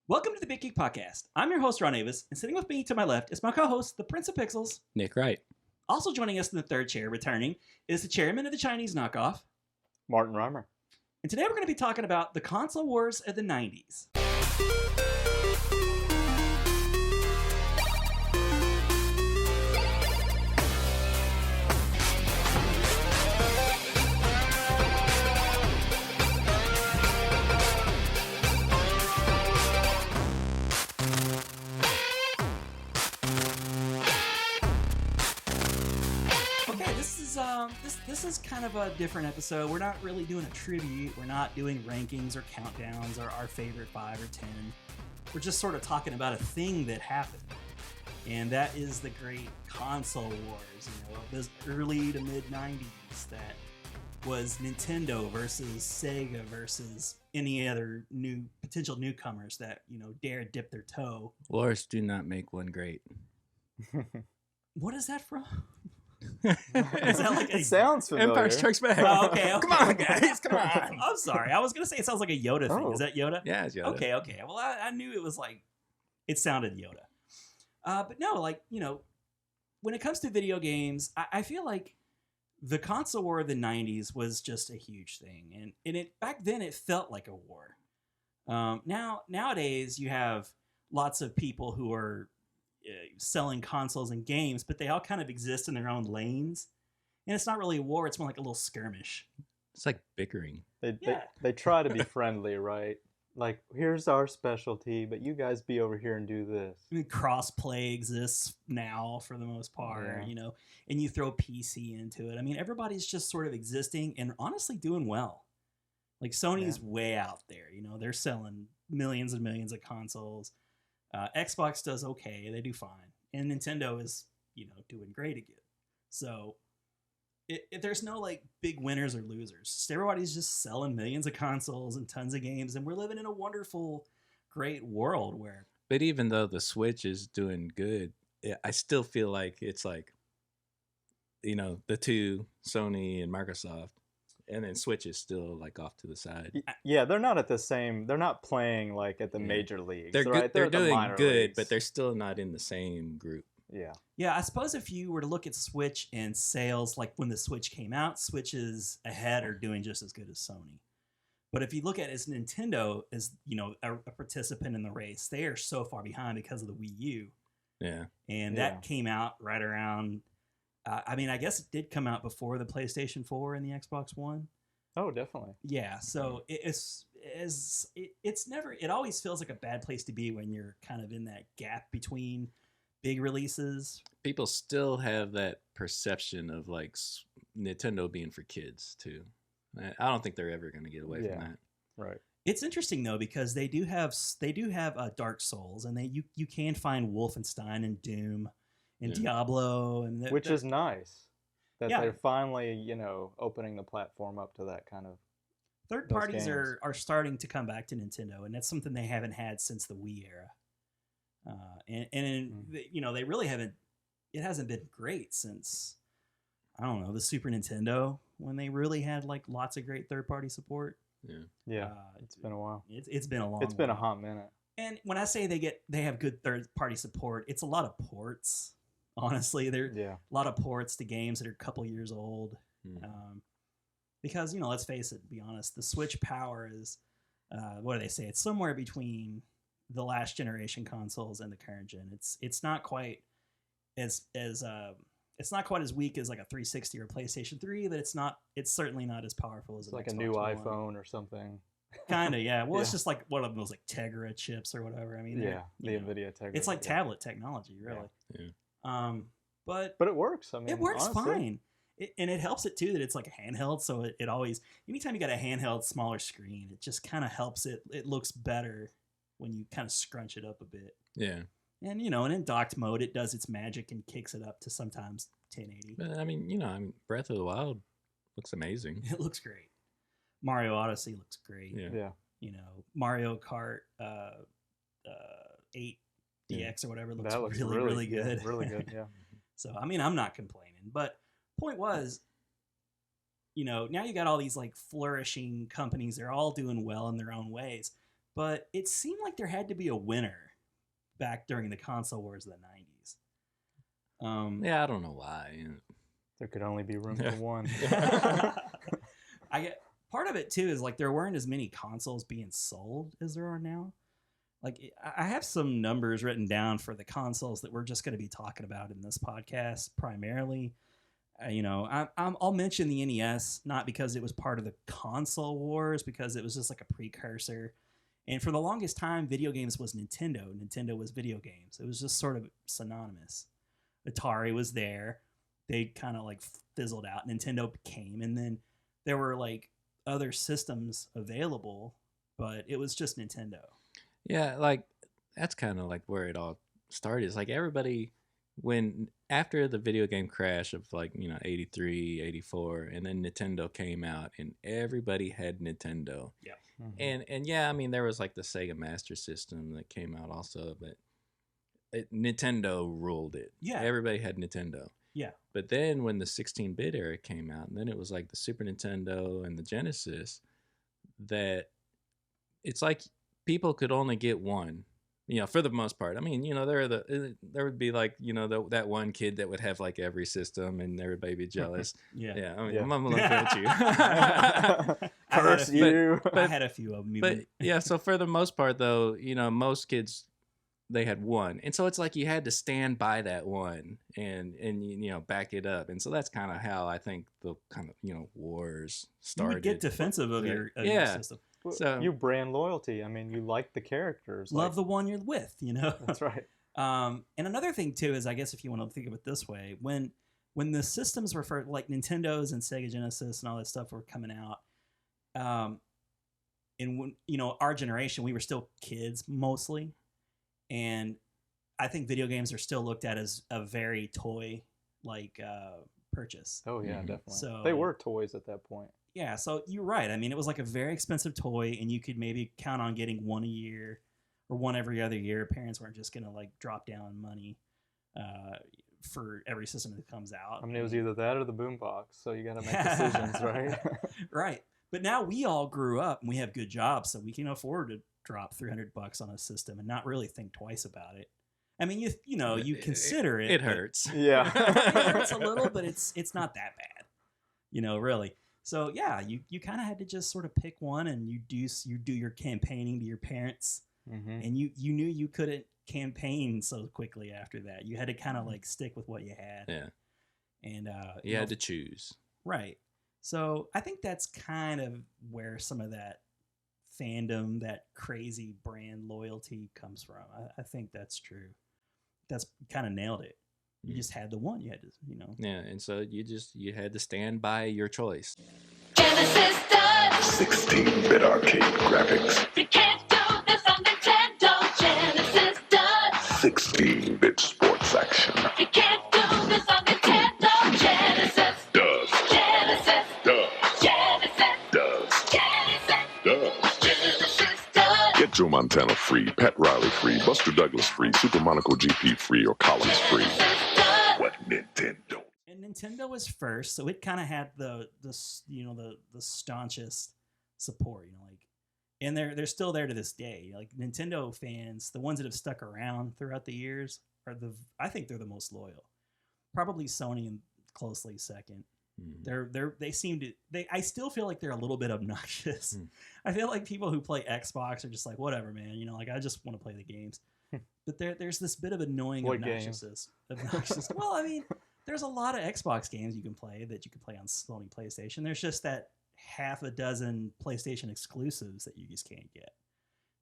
Welcome to the BitGeek podcast. I'm your host, Ron Avis, and sitting with me to my left is my co-host, the Prince of Pixels. Nick Wright. Also joining us in the third chair, returning, is the chairman of the Chinese knockoff, Martin Reimer. And today we're going to be talking about the console wars of the 90s. This is kind of a different episode. We're not really doing a tribute. We're not doing rankings or countdowns or our favorite 5 or 10. We're just sort of talking about a thing that happened. And that is the great console wars, of those early to mid 90s that was Nintendo versus Sega versus any other potential newcomers that, dare dip their toe. Wars do not make one great. What is that from? Is that like it sounds familiar. Empire Strikes Back. Oh, okay. Come on, guys. Come on. I'm sorry. I was going to say it sounds like a Yoda thing. Is that Yoda? Yeah, it's Yoda. Okay. Well, I knew it was like, it sounded Yoda. But no, when it comes to video games, I feel like the console war of the 90s was just a huge thing. And it back then, it felt like a war. Nowadays, you have lots of people who are selling consoles and games, but they all kind of exist in their own lanes, and it's not really a war. It's more like a little skirmish. It's like bickering. They try to be friendly, right? Like, here's our specialty, but you guys be over here and do this. I mean, cross-play exists now for the most part, and you throw PC into it. I mean, everybody's just sort of existing and honestly doing well. Like, Sony's way out there. They're selling millions and millions of consoles. Xbox does okay. They do fine. And Nintendo is, doing great again. So there's no big winners or losers. Everybody's just selling millions of consoles and tons of games. And we're living in a wonderful, great world where... But even though the Switch is doing good, I still feel like it's like, the two, Sony and Microsoft. And then Switch is still off to the side. Yeah, they're not at the same. They're not playing at the major leagues. They're right? They're doing good, leagues. but they're still not in the same group. Yeah. I suppose if you were to look at Switch and sales, when the Switch came out, Switch is ahead or doing just as good as Sony. But if you look at it as Nintendo as a participant in the race, they are so far behind because of the Wii U. Yeah, and that came out right around. I guess it did come out before the PlayStation 4 and the Xbox One. Oh, definitely. Yeah, so it always feels like a bad place to be when you're kind of in that gap between big releases. People still have that perception of Nintendo being for kids too. I don't think they're ever going to get away from that. Right. It's interesting though because they do have Dark Souls, and you can find Wolfenstein and Doom. And Diablo, and which is nice that they're finally, opening the platform up to that kind of. Third parties are starting to come back to Nintendo, and that's something they haven't had since the Wii era. They really haven't. It hasn't been great since, I don't know, the Super Nintendo, when they really had lots of great third party support. Yeah. It's been a while. It's been a long. It's been a hot minute. And when I say they have good third party support, it's a lot of ports. Honestly, there are a lot of ports to games that are a couple years old. Because, let's face it, to be honest, the Switch power is, what do they say? It's somewhere between the last generation consoles and the current gen. It's not quite as weak as a 360 or PlayStation 3, but it's certainly not as powerful as it's a new One. iPhone or something. Kind of, yeah. Well, it's just one of those Tegra chips or whatever. I mean, the NVIDIA Tegra. It's like tablet technology, really. Yeah. But it works. I mean, it works honestly. fine. And it helps it too that it's a handheld, so it always, anytime you got a handheld smaller screen, it just kind of helps it looks better when you kind of scrunch it up a bit. Yeah. And and in docked mode it does its magic and kicks it up to sometimes 1080. But Breath of the Wild looks amazing. It looks great. Mario Odyssey looks great. Yeah. Mario Kart 8 DX or whatever looks looks really good. Yeah, really good, yeah. So, I'm not complaining. But point was, now you got all these flourishing companies. They're all doing well in their own ways. but it seemed like there had to be a winner back during the console wars of the 90s. Yeah, I don't know why. There could only be room for one. I get part of it too is like there weren't as many consoles being sold as there are now. Like I have some numbers written down for the consoles that we're just going to be talking about in this podcast primarily. I'll mention the NES not because it was part of the console wars, because it was just like a precursor. And for the longest time, video games was Nintendo. Nintendo was video games. It was just sort of synonymous. Atari was there. They kind of like fizzled out. Nintendo came, and then there were like other systems available, but it was just Nintendo. Yeah, like that's kind of like where it all started. It's like everybody, when after the video game crash of like, 83, 84, and then Nintendo came out and everybody had Nintendo. Yeah. Mm-hmm. And yeah, I mean, there was like the Sega Master System that came out also, but Nintendo ruled it. Yeah. Everybody had Nintendo. Yeah. But then when the 16-bit era came out, and then it was like the Super Nintendo and the Genesis, that it's like people could only get one, for the most part. I mean, there would be like, that one kid that would have like every system and everybody be jealous. Yeah. I mean, I'm looking at you. Curse you. But I had a few of them. But yeah, so for the most part though, most kids, they had one, and so it's like you had to stand by that one and back it up, and so that's kind of how I think the kind of wars started. You would get defensive of your system. So you brand loyalty. I mean, you like the characters. Love the one you're with. That's right. And another thing too is, I guess if you want to think of it this way, when the systems were for like Nintendos and Sega Genesis and all that stuff were coming out, and when our generation, we were still kids mostly. And I think video games are still looked at as a very toy-like purchase. Oh, yeah, definitely. So they were toys at that point. Yeah, so you're right. I mean, it was like a very expensive toy, and you could maybe count on getting one a year or one every other year. Parents weren't just going to like drop down money for every system that comes out. I mean, it was either that or the boombox, so you got to make decisions, right? Right. But now we all grew up, and we have good jobs, so we can afford to drop $300 on a system and not really think twice about it. I mean, you consider it. It hurts. Yeah. It hurts a little, but it's not that bad. Really. So yeah, you kind of had to just sort of pick one, and you do your campaigning to your parents, and you knew you couldn't campaign so quickly after that. You had to kind of like stick with what you had. Yeah. And you had to choose. Right. So I think that's kind of where some of that fandom, that crazy brand loyalty comes from. I think that's true. That's kind of nailed it. You just had the one. You had to, Yeah, and so you had to stand by your choice. Genesis does 16-bit arcade graphics. You can't do this on Nintendo. Genesis does 16-bit sports action. You can't do this on Nintendo. Genesis Does. Genesis Does. Genesis Does. Genesis Does. Genesis does. Get Joe Montana free, Pat Riley free, Buster Douglas free, Super Monaco GP free, or Collins free. What Nintendo? And Nintendo was first, so it kind of had the staunchest support. And they're still there to this day. Like Nintendo fans, the ones that have stuck around throughout the years I think they're the most loyal. Probably Sony and closely second. I still feel like they're a little bit obnoxious. I feel like people who play Xbox are just like, whatever, man. I just want to play the games. But there's this bit of annoying obnoxiousness. Well, I mean, there's a lot of Xbox games you can play that you can play on Sony PlayStation. There's just that half a dozen PlayStation exclusives that you just can't get.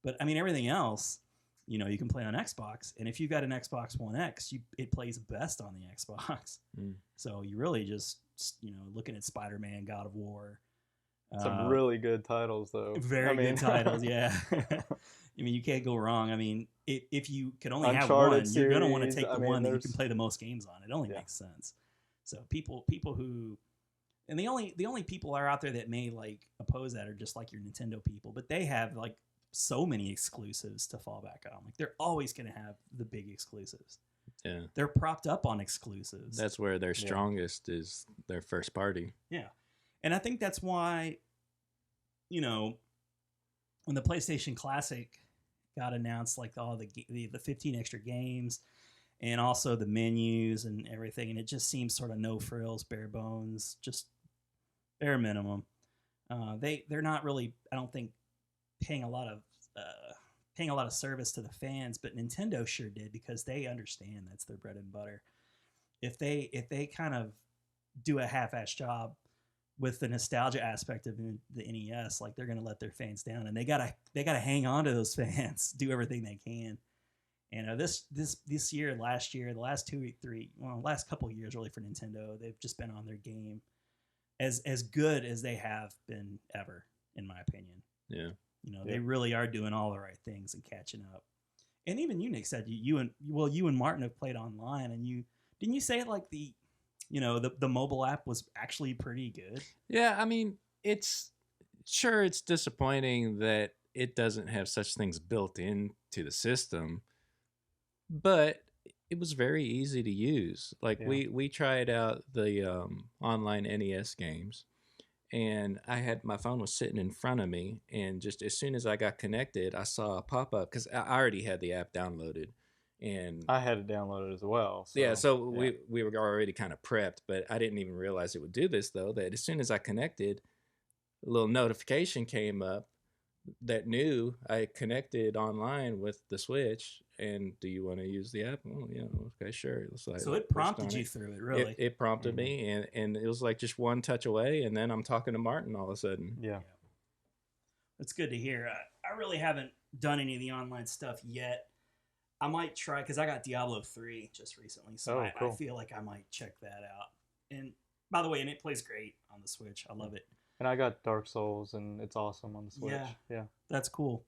But I mean, everything else, you can play on Xbox. And if you've got an Xbox One X, it plays best on the Xbox. So you really just, looking at Spider-Man, God of War. Some really good titles, though. Very good titles, yeah. I mean, you can't go wrong. I mean, if you could only have Uncharted one, you're going to want to series, take the one that you can play the most games on. It only makes sense. So people who, and the only people are out there that may like oppose that are just like your Nintendo people, but they have like so many exclusives to fall back on. Like they're always going to have the big exclusives. Yeah. They're propped up on exclusives. That's where their strongest is their first party. Yeah. And I think that's why, when the PlayStation Classic got announced, like all the 15 extra games, and also the menus and everything, and it just seems sort of no frills, bare bones, just bare minimum. They're not really, I don't think, paying a lot of service to the fans, but Nintendo sure did, because they understand that's their bread and butter. If they kind of do a half-ass job with the nostalgia aspect of the NES, like, they're gonna let their fans down, and they gotta hang on to those fans, do everything they can. And this year, last year, the last last couple of years really for Nintendo, they've just been on their game, as good as they have been ever, in my opinion. Yeah. They really are doing all the right things and catching up. And even you, Nick, said you and Martin have played online, and didn't you say like the mobile app was actually pretty good? Yeah, I mean, it's disappointing that it doesn't have such things built into the system, but it was very easy to use. Like, we tried out the online NES games, and my phone was sitting in front of me, and just as soon as I got connected, I saw a pop-up, because I already had the app downloaded. And I had it downloaded as well. So we were already kind of prepped, but I didn't even realize it would do this, though, that as soon as I connected, a little notification came up that knew I connected online with the Switch, and do you want to use the app? Oh, yeah, okay, sure. So it prompted you through it, really. It prompted me, and it was like just one touch away, and then I'm talking to Martin all of a sudden. Yeah. It's good to hear. I really haven't done any of the online stuff yet. I might try, because I got Diablo 3 just recently, so I feel like I might check that out. And by the way, and it plays great on the Switch. I love it. And I got Dark Souls, and it's awesome on the Switch. Yeah. That's cool.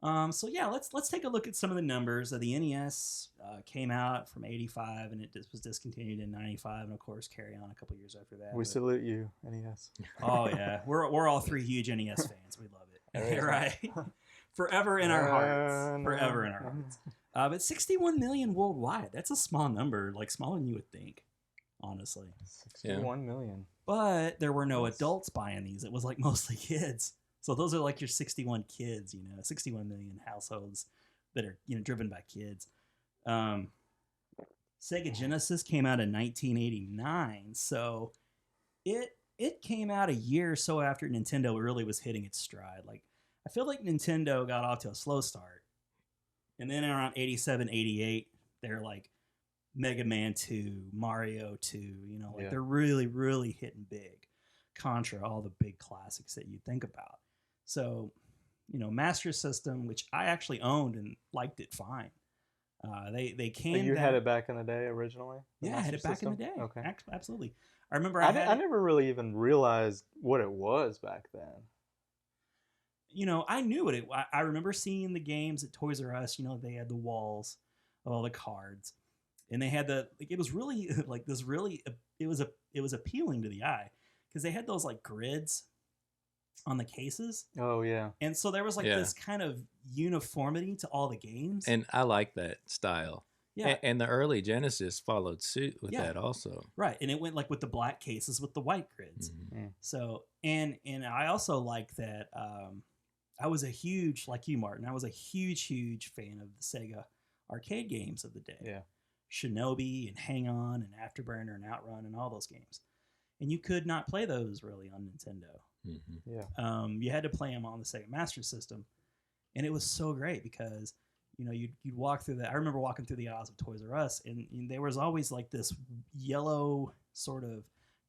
So yeah, let's take a look at some of the numbers. The NES came out from 85, and it was discontinued in 95, and of course carry on a couple years after that. We salute you, NES. Oh yeah, we're all three huge NES fans. We love it. Right. Forever in our hearts. Forever in our hearts. But 61 million worldwide. That's a small number, like smaller than you would think, honestly. 61 million. But there were no adults buying these. It was like mostly kids. So those are like your 61 kids, 61 million households that are, driven by kids. Sega Genesis came out in 1989. So it came out a year or so after Nintendo really was hitting its stride. Like, I feel like Nintendo got off to a slow start. And then around 87, 88, they're like Mega Man 2, Mario 2, they're really, really hitting big. Contra, all the big classics that you think about. So, Master System, which I actually owned and liked it fine. They came. So you had it back in the day originally? Yeah, I had it back System? in the day. Okay. Absolutely. I remember I never really even realized what it was back then. I knew it. I remember seeing the games at Toys R Us. They had the walls of all the cards, and they had it was really like this. Really, it was appealing to the eye, because they had those like grids on the cases. Oh yeah. And so there was like this kind of uniformity to all the games. And I like that style. Yeah. And the early Genesis followed suit with that also. Right. And it went like with the black cases with the white grids. Mm-hmm. So and I also like that. I was a huge, like you, Martin, I was a huge fan of the Sega arcade games of the day. Yeah. Shinobi and Hang On and Afterburner and Outrun and all those games. And you could not play those really on Nintendo. Mm-hmm. Yeah. You had to play them on the Sega Master System. And it was so great because, you'd walk through I remember walking through the aisles of Toys R Us, and there was always like this yellow sort of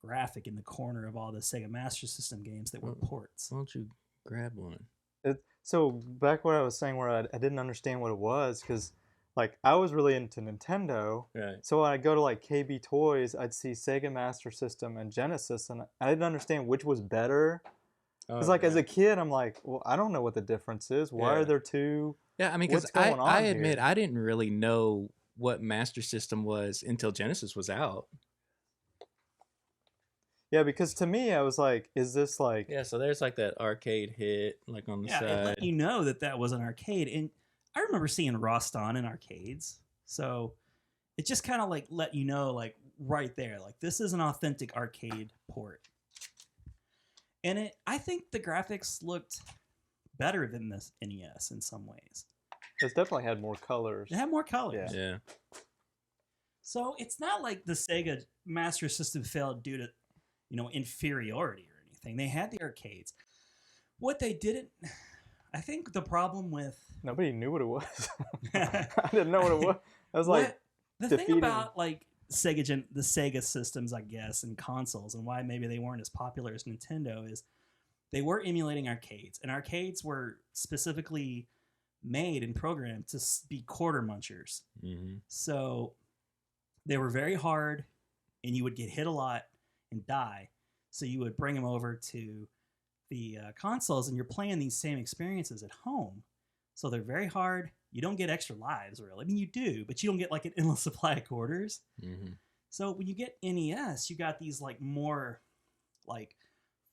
graphic in the corner of all the Sega Master System games that were ports. Why don't you grab one? So back what I was saying, where I didn't understand what it was, because like I was really into Nintendo. Right. So when I go to like KB Toys, I'd see Sega Master System and Genesis, and I didn't understand which was better. Because as a kid, I'm like, well, I don't know what the difference is. Why are there two? Yeah, I mean, because I admit I didn't really know what Master System was until Genesis was out. Yeah, because to me, I was like, is this like... Yeah, so there's like that arcade hit like on the side. Yeah, it let you know that was an arcade. And I remember seeing Roston in arcades. So it just kind of like let you know, like right there, like this is an authentic arcade port. And I think the graphics looked better than the NES in some ways. It's definitely had more colors. It had more colors. Yeah. So it's not like the Sega Master System failed due to, inferiority or anything. They had the arcades. What they didn't, I think the problem with nobody knew what it was. I didn't know what it was. I was like, the thing about like the Sega systems, I guess, and consoles, and why maybe they weren't as popular as Nintendo is they were emulating arcades, and arcades were specifically made and programmed to be quarter munchers. Mm-hmm. So they were very hard, and you would get hit a lot and die. So you would bring them over to the consoles, and you're playing these same experiences at home. So they're very hard. You don't get extra lives, really. I mean, you do, but you don't get like an endless supply of quarters. Mm-hmm. So when you get NES, you got these like more like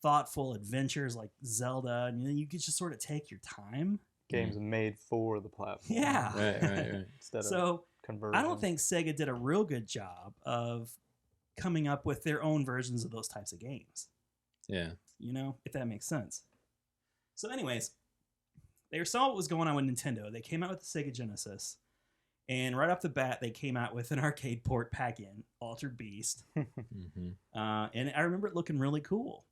thoughtful adventures like Zelda, and then you could just sort of take your time. Games made for the platform. Yeah. Right. Instead So of conversion. I don't think Sega did a real good job of coming up with their own versions of those types of games. Yeah. If that makes sense. So anyways, they saw what was going on with Nintendo. They came out with the Sega Genesis, and right off the bat, they came out with an arcade port pack-in, Altered Beast. Mm-hmm. And I remember it looking really cool.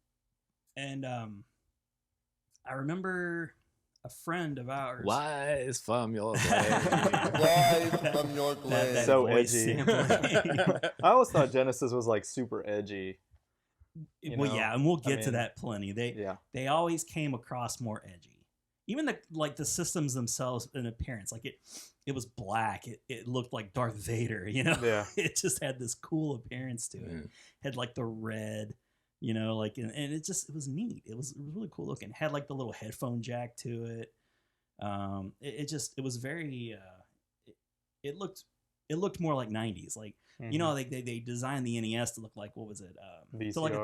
And I remember a friend of ours. Wise from your blade. Wise from your blade. That So voice edgy. sampling. I always thought Genesis was like super edgy. Well, yeah, and we'll get to that plenty. Yeah. They always came across more edgy. Even the systems themselves in appearance, like it was black. It looked like Darth Vader, Yeah. It just had this cool appearance to it. Yeah. Had like the red, and it was neat. It was really cool looking. Had like the little headphone jack to it. It was very. It looked more like 90's, like they designed the NES to look like, what was it? VCR. So like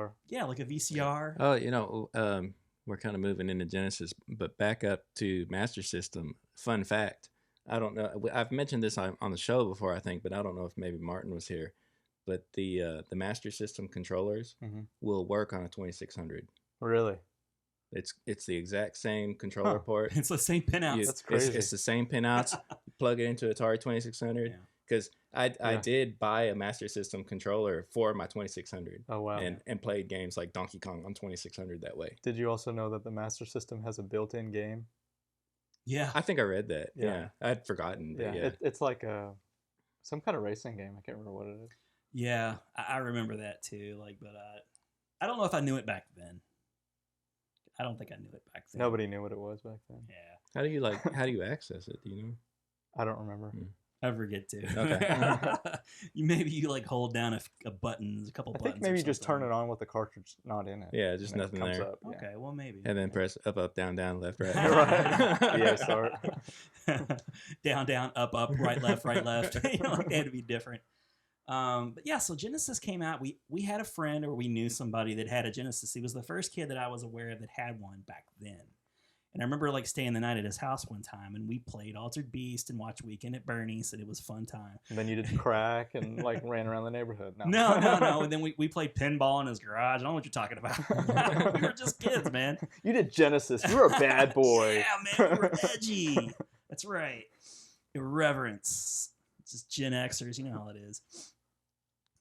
like a VCR. Oh, we're kind of moving into Genesis, but back up to Master System. Fun fact. I don't know. I've mentioned this on the show before, I think, but I don't know if maybe Martin was here. But the Master System controllers will work on a 2600. Really? It's the exact same controller port. It's the same pinouts. That's crazy. It's the same pinouts. Plug it into Atari 2600. Yeah. Because I did buy a Master System controller for my 2600. Oh, wow. And played games like Donkey Kong on 2600 that way. Did you also know that the Master System has a built-in game? Yeah. I think I read that. Yeah. Yeah. I'd forgotten. But yeah. It's like some kind of racing game. I can't remember what it is. Yeah, I remember that too. But I don't know if I knew it back then. I don't think I knew it back then. Nobody knew what it was back then. Yeah. How do you access it? Do you know? I don't remember. I forget to. Okay. Maybe you like hold down a couple buttons. I think maybe you just turn it on with the cartridge not in it. Yeah, just and it nothing comes there. Up, yeah. Okay, well maybe. And then press up, down, left, right. Right. Yeah, start. down, up, right, left. They had to be different. But yeah, so Genesis came out. We had a friend, or we knew somebody that had a Genesis. He was the first kid that I was aware of that had one back then. And I remember like staying the night at his house one time, and we played Altered Beast and watched Weekend at Bernie's, and it was a fun time. And then you did crack and like ran around the neighborhood. No. And then we played pinball in his garage. I don't know what you're talking about. We were just kids, man. You did Genesis. You were a bad boy. Yeah, man, we were edgy. That's right. Irreverence. It's just Gen Xers, you know how it is.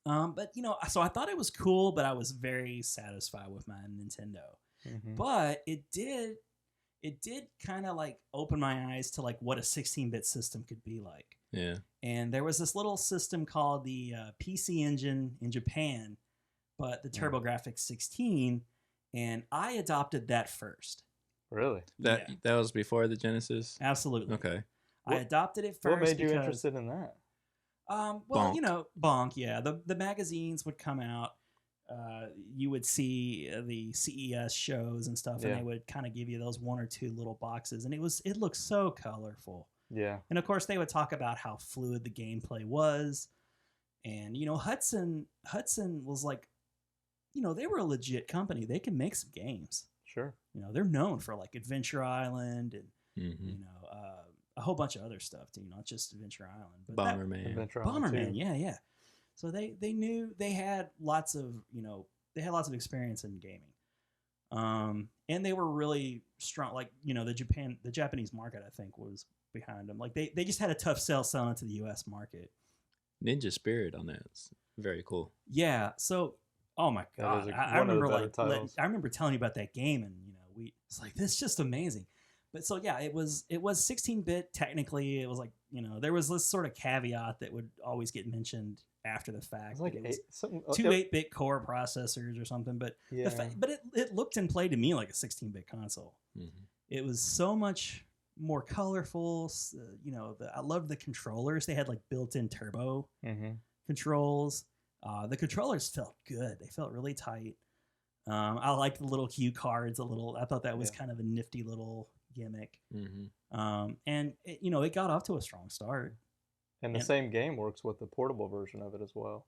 But so I thought it was cool, but I was very satisfied with my Nintendo. Mm-hmm. But it did kind of like open my eyes to like what a 16-bit system could be like. Yeah. And there was this little system called the PC Engine in Japan, but the TurboGrafx 16, and I adopted that first. Really? That was before the Genesis? Absolutely. Okay. I adopted it first. What made you because, interested in that? Well, Bonk. Bonk, yeah. The magazines would come out. You would see the CES shows and stuff, and they would kind of give you those one or two little boxes, and it looked so colorful. Yeah. And of course, they would talk about how fluid the gameplay was, and Hudson was like, they were a legit company. They can make some games. Sure. They're known for like Adventure Island and a whole bunch of other stuff too, not just Adventure Island, but Bomberman. Bomberman, yeah. So they knew they had lots of experience in gaming. and they were really strong. Like, you know, the Japanese market, I think, was behind them. Like they just had a tough sell selling it to the U.S. market. Ninja Spirit on that. It's very cool. Yeah. So, oh my god, I remember I remember telling you about that game, and you know, it's like, this is just amazing. But so yeah, it was 16-bit technically. It was like, you know, there was this sort of caveat that would always get mentioned after the fact. Like it was two 8-bit core processors or something. But it looked and played to me like a 16-bit console. Mm-hmm. It was so much more colorful. You know, I loved the controllers. They had like built-in turbo controls. The controllers felt good. They felt really tight. I liked the little cue cards a little. I thought that was kind of a nifty little gimmick. And it, you know, it got off to a strong start. And the same game works with the portable version of it as well,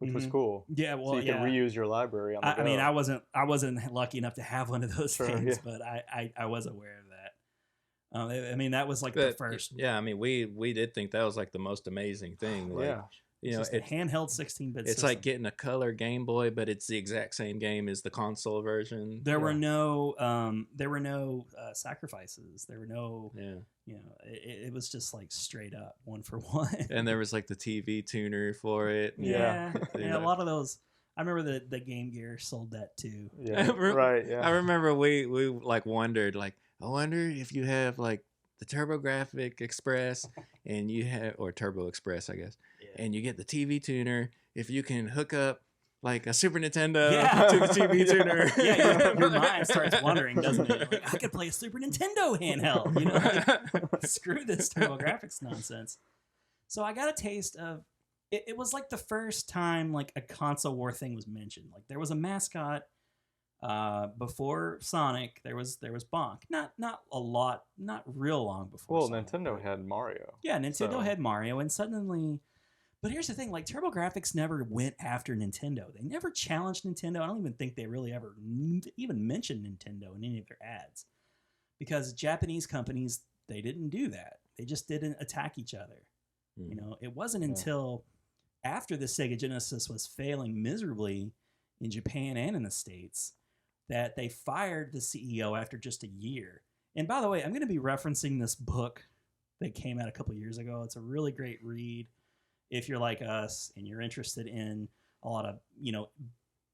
which was Mhm. cool. Yeah, well, so you can reuse your library on the go. I mean, I wasn't lucky enough to have one of those things, yeah. but I was aware of that. I mean, that was like the first. Yeah, I mean, we did think that was like the most amazing thing. Like, Yeah. you know, It's a handheld 16-bit. It's like getting a color Game Boy, but it's the exact same game as the console version. There were no sacrifices. There were no, you know, it was just like straight up 1 for 1. And there was like the TV tuner for it. Yeah. And a lot of those. I remember the Game Gear sold that too. Yeah, right. Yeah. I remember we like wondered, like, I wonder if you have like the TurboGrafx Express and you have, or Turbo Express, I guess, and you get the TV tuner, if you can hook up like a Super Nintendo to the TV tuner. Yeah, your mind starts wondering, doesn't it? Like, I could play a Super Nintendo handheld. You know, like, screw this TurboGrafx nonsense. So I got a taste of it. It was like the first time like a console war thing was mentioned. Like there was a mascot. Before Sonic, there was Bonk. Not a lot, not real long before. Well, Sonic, Nintendo had Mario. Yeah, Nintendo had Mario, and suddenly. But here's the thing: like TurboGrafx never went after Nintendo. They never challenged Nintendo. I don't even think they really ever even mentioned Nintendo in any of their ads, because Japanese companies, they didn't do that. They just didn't attack each other. You know, it wasn't until after the Sega Genesis was failing miserably in Japan and in the States that they fired the CEO after just a year. And by the way, I'm going to be referencing this book that came out a couple years ago. It's a really great read if you're like us and you're interested in a lot of, you know,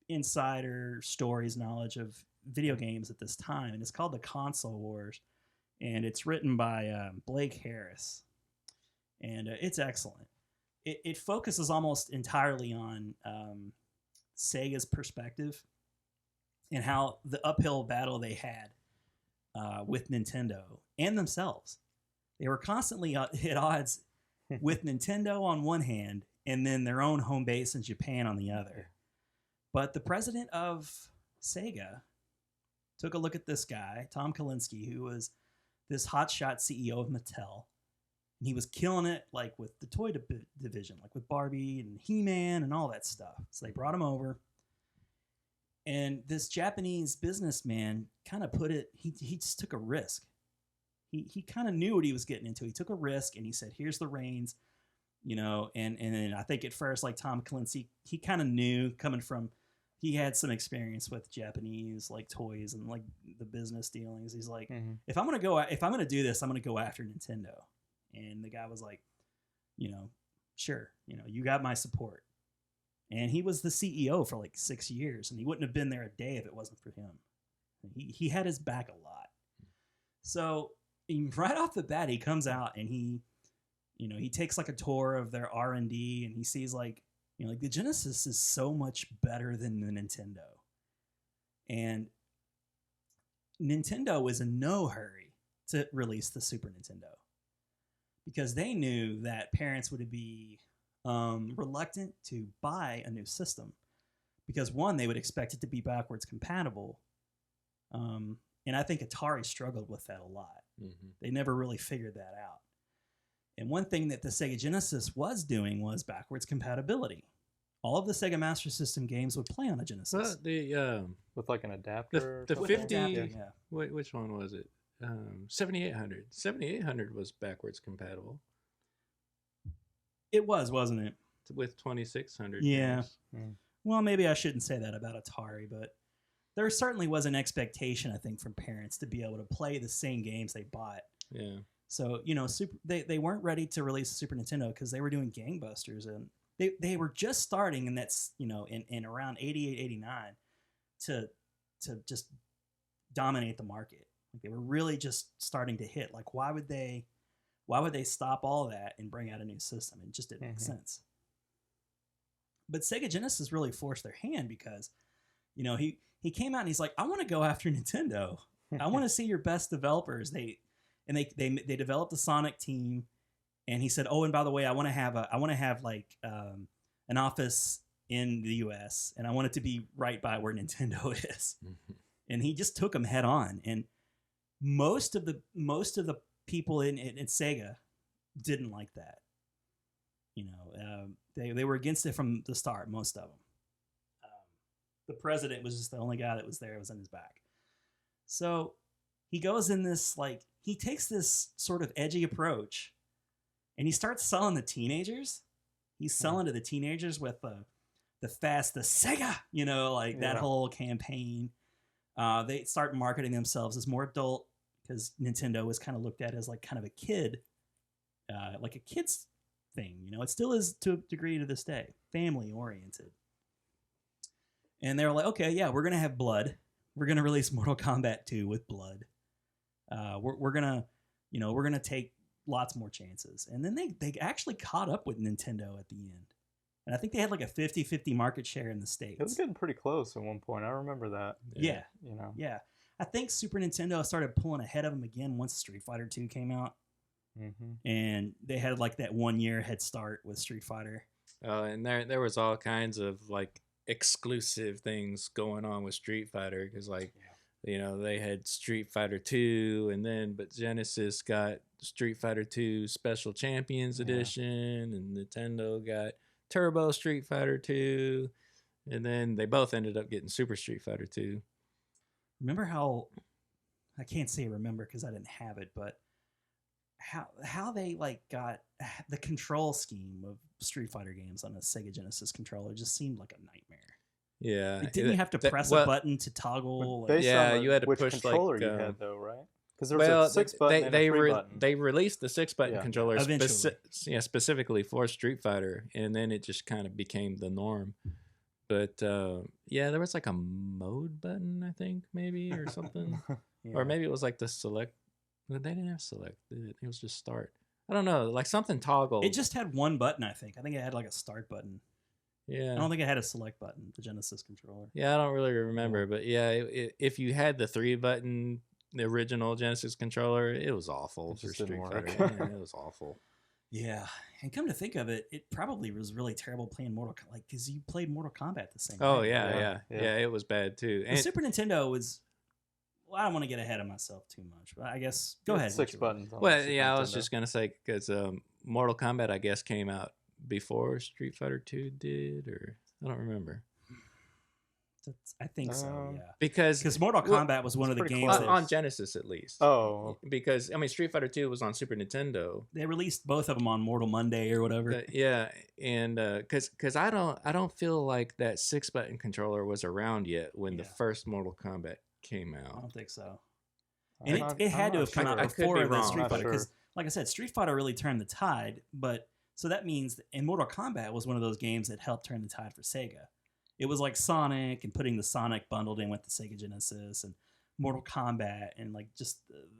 insider stories, knowledge of video games at this time. And it's called The Console Wars. And it's written by Blake Harris. And it's excellent. It focuses almost entirely on Sega's perspective and how the uphill battle they had with Nintendo and themselves. They were constantly at odds with Nintendo on one hand and then their own home base in Japan on the other. But the president of Sega took a look at this guy, Tom Kalinske, who was this hotshot CEO of Mattel. And he was killing it like with the toy division, like with Barbie and He-Man and all that stuff. So they brought him over. And this Japanese businessman kind of put it, he just took a risk. He kind of knew what he was getting into. He took a risk and he said, here's the reins, you know, and I think at first, like Tom Kalinske, he kind of knew coming from, he had some experience with Japanese like toys and like the business dealings. He's like, if I'm going to do this, I'm going to go after Nintendo. And the guy was like, you know, sure, you know, you got my support. And he was the CEO for like 6 years, and he wouldn't have been there a day if it wasn't for him. He had his back a lot. So right off the bat, he comes out and he takes like a tour of their R&D, and he sees like, you know, like the Genesis is so much better than the Nintendo. And Nintendo was in no hurry to release the Super Nintendo because they knew that parents would be reluctant to buy a new system because one, they would expect it to be backwards compatible. And I think Atari struggled with that a lot. They never really figured that out. And one thing that the Sega Genesis was doing was backwards compatibility. All of the Sega Master System games would play on a Genesis. With like an adapter. The 50. Adapter, Which one was it? 7800. 7800 was backwards compatible. It was, wasn't it? With 2600. Yeah. games. Well, maybe I shouldn't say that about Atari, but there certainly was an expectation, I think, from parents to be able to play the same games they bought. Yeah. So, they weren't ready to release the Super Nintendo because they were doing gangbusters, and they were just starting, and that's, in around 88, 89 to just dominate the market. Like, they were really just starting to hit. Like, why would they stop all that and bring out a new system? It just didn't make sense. But Sega Genesis really forced their hand because, he came out and he's like, I want to go after Nintendo. I want to see your best developers. They developed the Sonic team, and he said, oh, and by the way, I want to have an office in the U.S. and I want it to be right by where Nintendo is. And he just took them head on. And most of the people in Sega didn't like that. They were against it from the start. Most of them. The president was just the only guy that was there. It was in his back. So he goes in this, he takes this sort of edgy approach, and he starts selling the teenagers. He's selling to the teenagers with the Sega, that whole campaign. They start marketing themselves as more adult because Nintendo was kind of looked at as kind of a kid, like a kid's thing. It still is to a degree to this day, family oriented. And they were like, okay, yeah, we're going to have blood. We're going to release Mortal Kombat 2 with blood. We're going to take lots more chances. And then they actually caught up with Nintendo at the end. And I think they had a 50-50 market share in the States. It was getting pretty close at one point. I remember that. Yeah. Yeah. I think Super Nintendo started pulling ahead of them again once Street Fighter 2 came out. Mm-hmm. And they had that 1 year head start with Street Fighter. And there was all kinds of exclusive things going on with Street Fighter because they had Street Fighter 2 but Genesis got Street Fighter 2 Special Champions Edition, and Nintendo got Turbo Street Fighter 2, and then they both ended up getting Super Street Fighter 2. Remember how, I can't say remember because I didn't have it, but how they got the control scheme of Street Fighter games on a Sega Genesis controller just seemed like a nightmare. Yeah, didn't you have to press a button to toggle? You had to push controller you had though, right? Because there was a 6 button and a 3 button. They released the 6 button controller eventually. Specifically for Street Fighter, and then it just kind of became the norm. But there was a mode button, I think, maybe, or something. Or maybe it was the select. They didn't have select. It was just start. I don't know, something toggled. It just had one button, I think. I think it had a start button. Yeah. I don't think it had a select button, the Genesis controller. Yeah, I don't really remember, but if you had the 3 button, the original Genesis controller, it was awful for Street Fighter. It was awful. Yeah, and come to think of it, it probably was really terrible playing Mortal Kombat because you played Mortal Kombat the same. Oh yeah, it was bad too. And the Super Nintendo was. Well, I don't want to get ahead of myself too much, but I guess go ahead. 6 buttons. Well, I was just gonna say because Mortal Kombat, I guess, came out before Street Fighter 2 did, or I don't remember. I think so. Yeah, because Mortal Kombat was one of the games on Genesis at least. Oh, because Street Fighter 2 was on Super Nintendo. They released both of them on Mortal Monday or whatever. And because I don't feel like that 6 button controller was around yet when the first Mortal Kombat came out. I don't think so. And it had to have come out before the Street Fighter because, like I said, Street Fighter really turned the tide. But so that means, and Mortal Kombat was one of those games that helped turn the tide for Sega. It was like Sonic and putting the Sonic bundled in with the Sega Genesis and Mortal Kombat and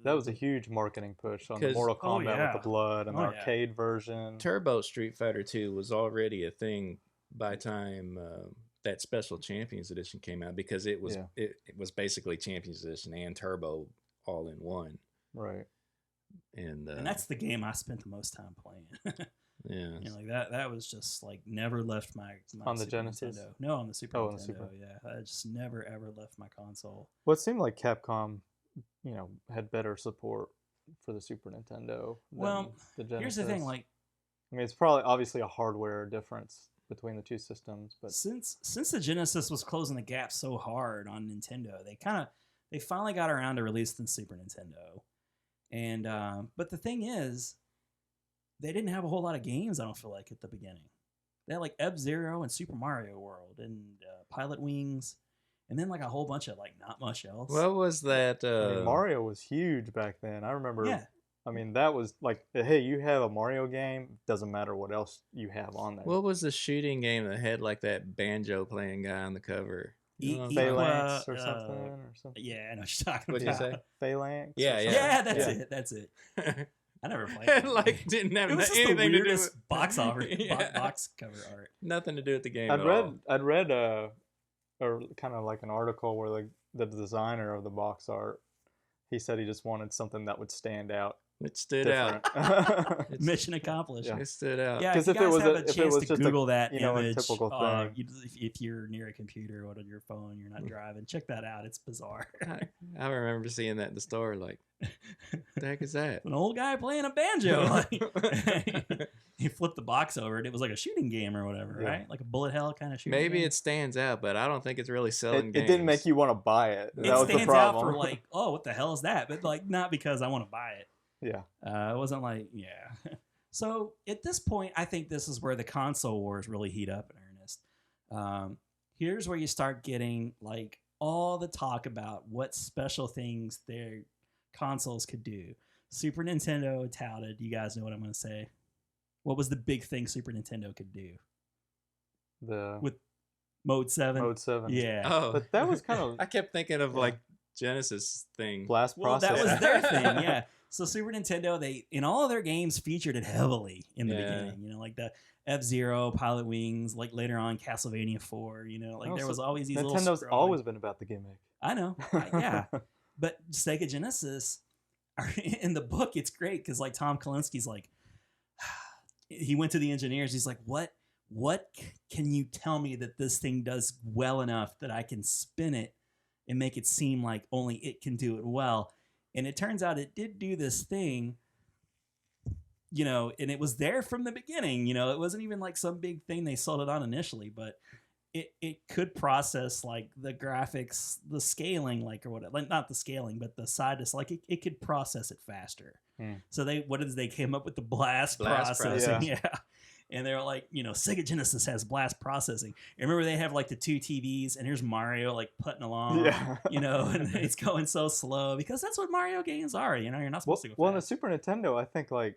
that was a huge marketing push on the Mortal Kombat with the blood and the arcade version. Turbo Street Fighter 2 was already a thing by the time that Special Champions Edition came out because it was basically Champions Edition and Turbo all in one. Right. And that's the game I spent the most time playing. Yeah. That was just never left my on the Super Genesis. Nintendo. No, on the Super Nintendo. On the Super. Yeah, I just never ever left my console. Well, it seemed like Capcom, had better support for the Super Nintendo. Than the Genesis. Here's the thing, it's probably obviously a hardware difference between the two systems, but since the Genesis was closing the gap so hard on Nintendo, they finally got around to releasing the Super Nintendo. And but the thing is, they didn't have a whole lot of games, I don't feel like, at the beginning. They had F-Zero and Super Mario World and Pilot Wings. and then like a whole bunch of like not much else. What was that? I mean, Mario was huge back then. I remember. Yeah. I mean, that was like, hey, you have a Mario game. Doesn't matter what else you have on there. What was the shooting game that had like that banjo playing guy on the cover? You know what I'm talking about? Phalanx or something. Yeah, I know what you're talking What'd you about. say? Phalanx. Yeah, or Yeah, something? that's Yeah. it. That's it. I never played it. like didn't have It was just anything the to do weirdest with box Yeah. box cover art. Nothing to do with the game. I'd at read. all. I'd read or kind of like an article where the designer of the box art, he said he just wanted something that would stand out. It stood Different. out. It's- Mission accomplished. Yeah. It stood out. Yeah, 'Cause if if you it guys was have a- a if it chance was to just a, Google that you know, a image, typical thing. if you're near a computer or on your phone, you're not driving, check that out. It's bizarre. I remember seeing that in the store. Like, the heck is that? An old guy playing a banjo. He flipped the box over and it was like a shooting game or whatever, Yeah. right? Like a bullet hell kind of shooting Maybe game. it stands out, but I don't think it's really selling It games. didn't make you want to buy it. It That was the stands out problem. for like, oh, what the hell is that? But like, not because I want to buy it. yeah. It wasn't like, yeah. So at this point, I think this is where the console wars really heat up in earnest. Here's where you start getting like all the talk about what special things their consoles could do. Super Nintendo touted. You guys know what I'm going to say. What was the big thing Super Nintendo could do? The With Mode 7? Mode 7. Yeah. Oh, But that was kind of I kept thinking of Yeah. like Genesis thing. blast Well, process. that was their thing, yeah. So Super Nintendo, they in all of their games featured it heavily in the Yeah. beginning. You know, like the F-Zero, Pilot Wings, like later on Castlevania 4. You know, like Oh, there so was always these little. Nintendo's scrolling- always been about the gimmick. I know, yeah. But Sega Genesis, in the book, it's great because like Tom Kalinski's like, he went to the engineers. He's like, what can you tell me that this thing does well enough that I can spin it and make it seem like only it can do it well? And it turns out it did do this thing, you know, and it was there from the beginning. You know, it wasn't even like some big thing they sold it on initially, but it could process like the graphics, the scaling, like or whatever, like not the scaling, but the side, like it could process it faster. So they came up with the blast processing, Yeah. yeah. And they were like, you know, Sega Genesis has blast processing. And remember, they have like the two TVs, and here's Mario like putting along, Yeah. you know, and it's going so slow because that's what Mario games are. You know, you're not Well, supposed to go well, in the fast. Super Nintendo, I think like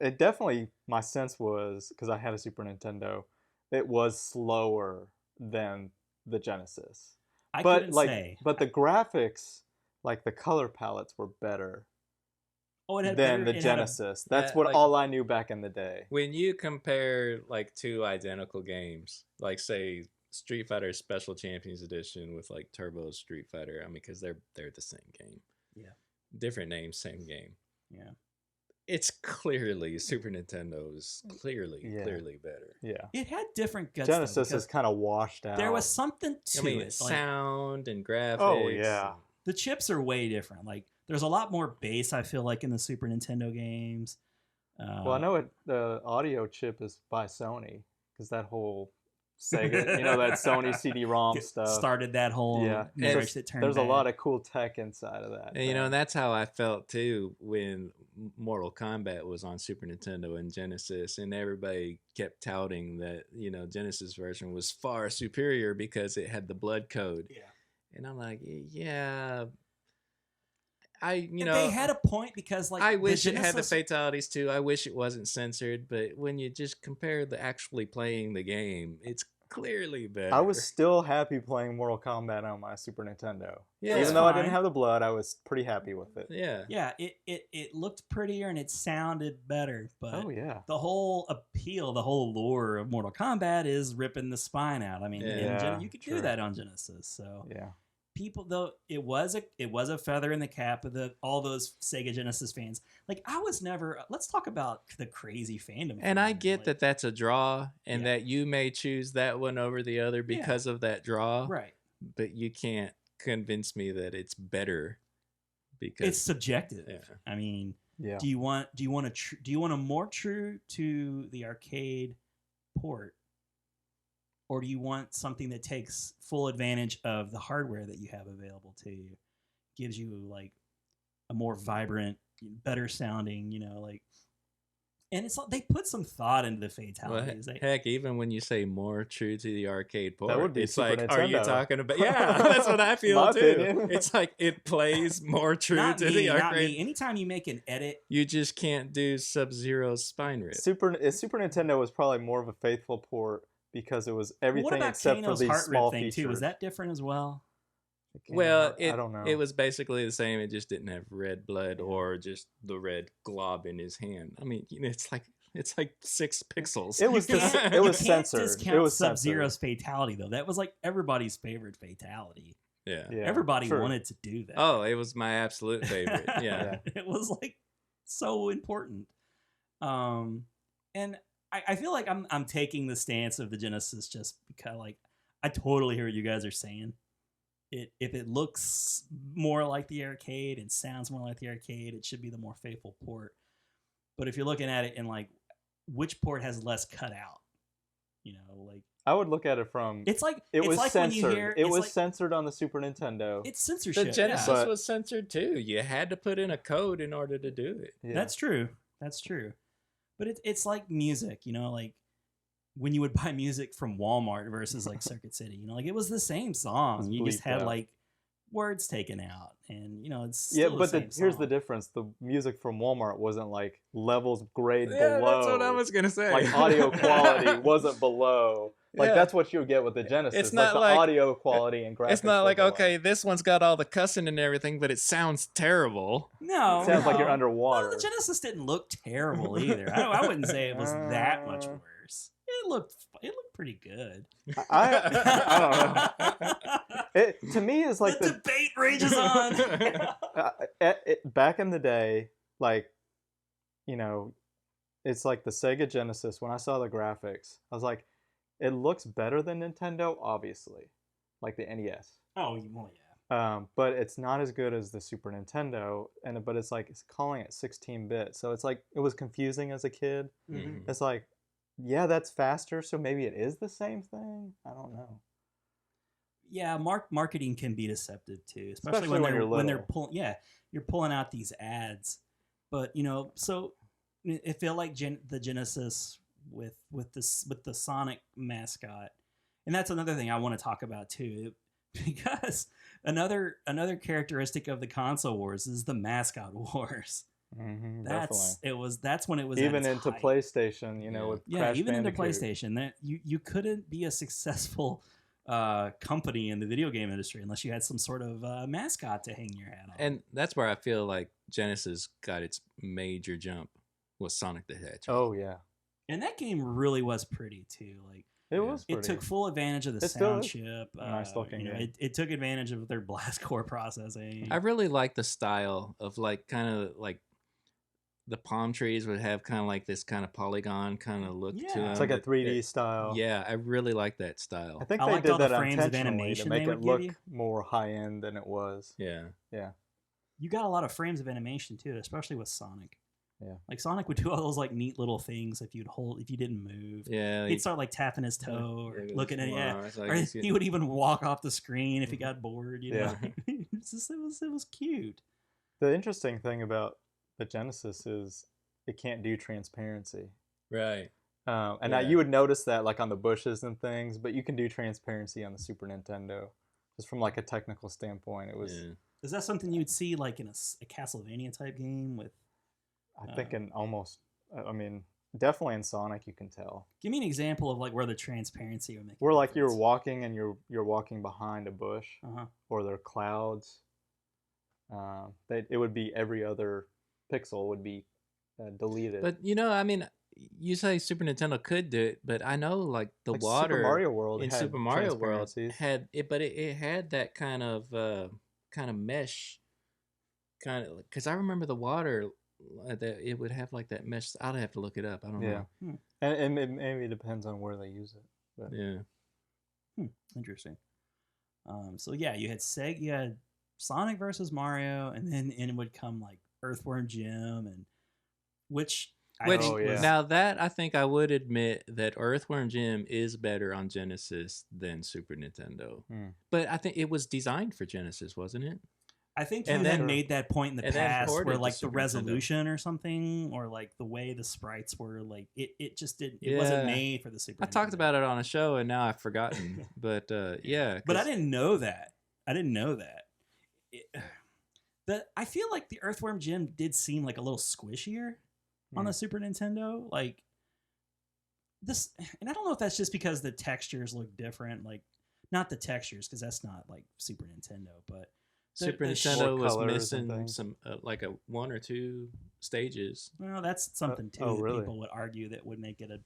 it definitely, my sense was, because I had a Super Nintendo, it was slower than the Genesis. I But couldn't like, say. but the graphics, like the color palettes were better Oh, it had than better- the it had a- Genesis. That's Yeah, what like- all I knew back in the day. When you compare like two identical games, like say Street Fighter Special Champions Edition with like Turbo Street Fighter, I mean, because they're the same game. Yeah. Different names, same game. Yeah. It's clearly Super Nintendo is clearly better. Yeah. It had different guts. though, Genesis because is kind of washed out. there was something to I mean, it. Like, sound and graphics. Oh, yeah. the chips are way different. Like there's a lot more bass, I feel like, in the Super Nintendo games. Well, I know the audio chip is by Sony, because that whole Sega, you know, that Sony CD-ROM stuff. started that whole Yeah. marriage that turned There's a bad. lot of cool tech inside of that. And you know, and that's how I felt too when Mortal Kombat was on Super Nintendo and Genesis, and everybody kept touting that, you know, Genesis version was far superior because it had the blood code. Yeah. And I'm like, yeah, you And know, they had a point because like I the wish it had the Genesis- fatalities too. I wish it wasn't censored, but when you just compare the actually playing the game, it's clearly better. I was still happy playing Mortal Kombat on my Super Nintendo. Yeah. Even though I didn't fine. have the blood, I was pretty happy with it. Yeah. Yeah, it looked prettier and it sounded better, but Oh, yeah. the whole appeal, the whole lure of Mortal Kombat is ripping the spine out. I mean, Yeah, you could do true. that on Genesis. So Yeah. people, though, it was a feather in the cap of all those Sega Genesis fans. Like I was never. Let's talk about the crazy fandom. And for a I minute, get like- that that's a draw and Yeah. that you may choose that one over the other because of that draw, right. but you can't convince me that it's better because It's subjective. Yeah. I mean, Yeah. do you want a more true to the arcade port, or do you want something that takes full advantage of the hardware that you have available to you, gives you like a more vibrant, better sounding, you know, like And it's like they put some thought into the Well, fatalities. heck, even when you say more true to the arcade port, would be it's Super like, are you Nintendo. talking about? Yeah, that's what I feel My too. opinion. It's like it plays more true not to me, the not arcade. me. Anytime you make an edit, You just can't do Sub-Zero's spine rip. Super Nintendo was probably more of a faithful port because it was everything what about except for Kano's these heart small rip thing features. too? Was that different as well? Well, I don't know. it was basically the same. It just didn't have red blood or just the red glob in his hand. I mean, it's like 6 pixels. It was You can't- it was you can't censored. discount It was Sub-Zero's fatality though. That was like everybody's favorite fatality. Yeah. Yeah, Everybody true. wanted to do that. Oh, it was my absolute favorite. Yeah. It was like so important. And I feel like I'm taking the stance of the Genesis just because like I totally hear what you guys are saying. If it looks more like the arcade and sounds more like the arcade, it should be the more faithful port. But if you're looking at it in like which port has less cutout, you know, like I would look at it from. it's like It it's was like censored. when you hear It it's was like, censored on the Super Nintendo. it's censorship. The Genesis yeah. But- was censored too. You had to put in a code in order to do it. Yeah. That's true. That's true. But it's like music, you know, like when you would buy music from Walmart versus like Circuit City, you know, like it was the same song. It's You just bleeped had out. like words taken out, and you know, it's Yeah, still but the same here's the song. difference: the music from Walmart wasn't like levels grade Yeah, below. that's what I was gonna say. Like audio quality wasn't below. Like Yeah. that's what you would get with the Genesis. It's like not the like- audio quality and graphics. It's not were like, below. okay, this one's got all the cussing and everything, but it sounds terrible. No, It sounds like you're no. underwater. No, the Genesis didn't look terrible either. I wouldn't say it was that much worse. It looked pretty good. I don't know. To me, it's like the debate rages on. back in the day, like, you know, it's like the Sega Genesis. When I saw the graphics, I was like, it looks better than Nintendo, obviously, like the NES. Oh, well, yeah. But it's not as good as the Super Nintendo, but it's like it's calling it 16-bit, so it's like it was confusing as a kid. Mhm. It's like, yeah, that's faster, so maybe it is the same thing. I don't know. Yeah, marketing can be deceptive too, especially Especially when when you're they're pulling. Yeah, you're pulling out these ads, but you know, so it felt like the Genesis with the Sonic mascot, and that's another thing I want to talk about too, because another characteristic of the console wars is the mascot wars. That's when it was even at its into height. PlayStation, you know, with Yeah, Crash even into Bandicoot. PlayStation, that you couldn't be a successful company in the video game industry unless you had some sort of mascot to hang your hat on. And that's where I feel like Genesis got its major jump was Sonic the Hedgehog. Oh yeah, And that game really was pretty too. Like it was. it Pretty. took full advantage of the It still sound is chip. a nice looking game. It took advantage of their blast core processing. I really like the style of like kind of like the palm trees would have kind of like this kind of polygon kind of look to Yeah. them. It's like a but 3D style. Yeah, I really like that style. I think I they liked did all the that frames of intentionally to animation make they it would look give you. more high end than it was. Yeah. Yeah. You got a lot of frames of animation too, especially with Sonic. Yeah. Like Sonic would do all those like neat little things if you didn't move. Yeah. He'd start like tapping his toe or Yeah, looking at it. Yeah. it's like Or it's he would even walk off the screen if he got bored, you know. Yeah. it was cute. The interesting thing about the Genesis is it can't do transparency. right. And now Yeah. you would notice that like on the bushes and things, but you can do transparency on the Super Nintendo. Just from like a technical standpoint, it was. Yeah. Is that something you'd see like in a Castlevania type game with? I think in almost. I mean, definitely in Sonic you can tell. Give me an example of like where the transparency would make. Where like you're walking and you're walking behind a bush, Uh-huh. or there are clouds. It would be every other pixel would be deleted. But you know, I mean, you say Super Nintendo could do it, but I know like the Like water Super Mario World in had Super Mario World transparencies. had it, but it had that kind of mesh, kind of because I remember the water that it would have like that mesh. I'd have to look it up. I don't Yeah. know. And it maybe depends on where they use it. But Yeah. Interesting. So yeah, you had Sonic versus Mario, and then in would come like Earthworm Jim, and which Which Oh, yeah. now that I think I would admit that Earthworm Jim is better on Genesis than Super Nintendo. Hmm. But I think it was designed for Genesis, wasn't it? I think you And had then- made that point in the and then past ported where to like the Super Nintendo. resolution or something, or like the way the sprites were, like it just didn't. It wasn't Yeah. made for the Super. I talked Nintendo. about it on a show, and now I've forgotten. But yeah, But I 'cause- didn't know that. I feel like the Earthworm Jim did seem like a little squishier on the Super Nintendo. Like this, and I don't know if that's just because the textures look different. Like not the textures, because that's not like Super Nintendo, but Super the Nintendo was colors and missing things. some like a 1 or 2 stages. well, that's something too. oh, that really? People would argue that would make it a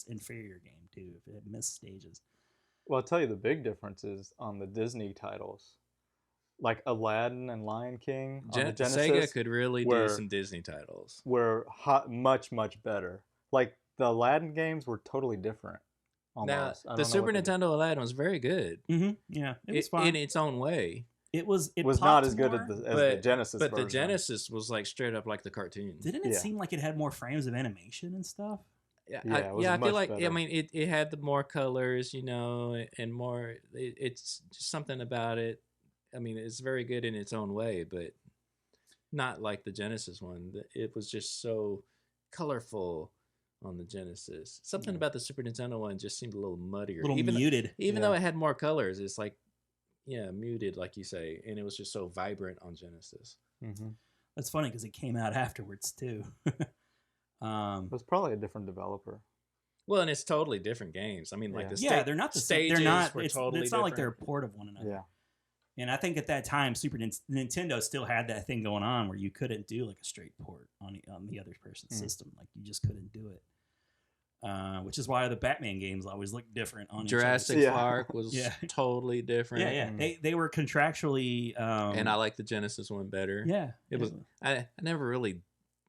inferior game too if it had missed stages. Well, I'll tell you the big difference is on the Disney titles, like Aladdin and Lion King on the Genesis. Sega could really do were- some Disney titles. were much better. Like the Aladdin games were totally different. Now, Almost. I don't the know Super what they- Nintendo Aladdin was very good Mm-hmm. Yeah, it was fun. in its own way. It was was not popped as good more. as the But- Genesis. But the version. Genesis was like straight up like the cartoon. Didn't it Yeah. seem like it had more frames of animation and stuff? Yeah, Yeah, it was I feel much like I better. mean it had the more colors, and more. It's just something about it. I mean, it's very good in its own way, but not like the Genesis one. It was just so colorful on the Genesis. Something about the Super Nintendo one just seemed a little muddier. A little even muted. even Yeah. though it had more colors, it's like muted, like you say, and it was just so vibrant on Genesis. Mhm. That's funny because it came out afterwards too. It was probably a different developer. Well, and it's totally different games. I mean, like Yeah. the Yeah, they're not the same. They're stages not. were It's, totally it's not like they're a different. port of one another. Yeah. And I think at that time, Nintendo still had that thing going on where you couldn't do like a straight port on the other person's system. Like you just couldn't do it. Which is why the Batman games always look different on Jurassic each Yeah. Park was Yeah. totally other. different. Yeah, yeah. Mm. They were contractually. And I like the Genesis one better. Yeah, It was. I never really.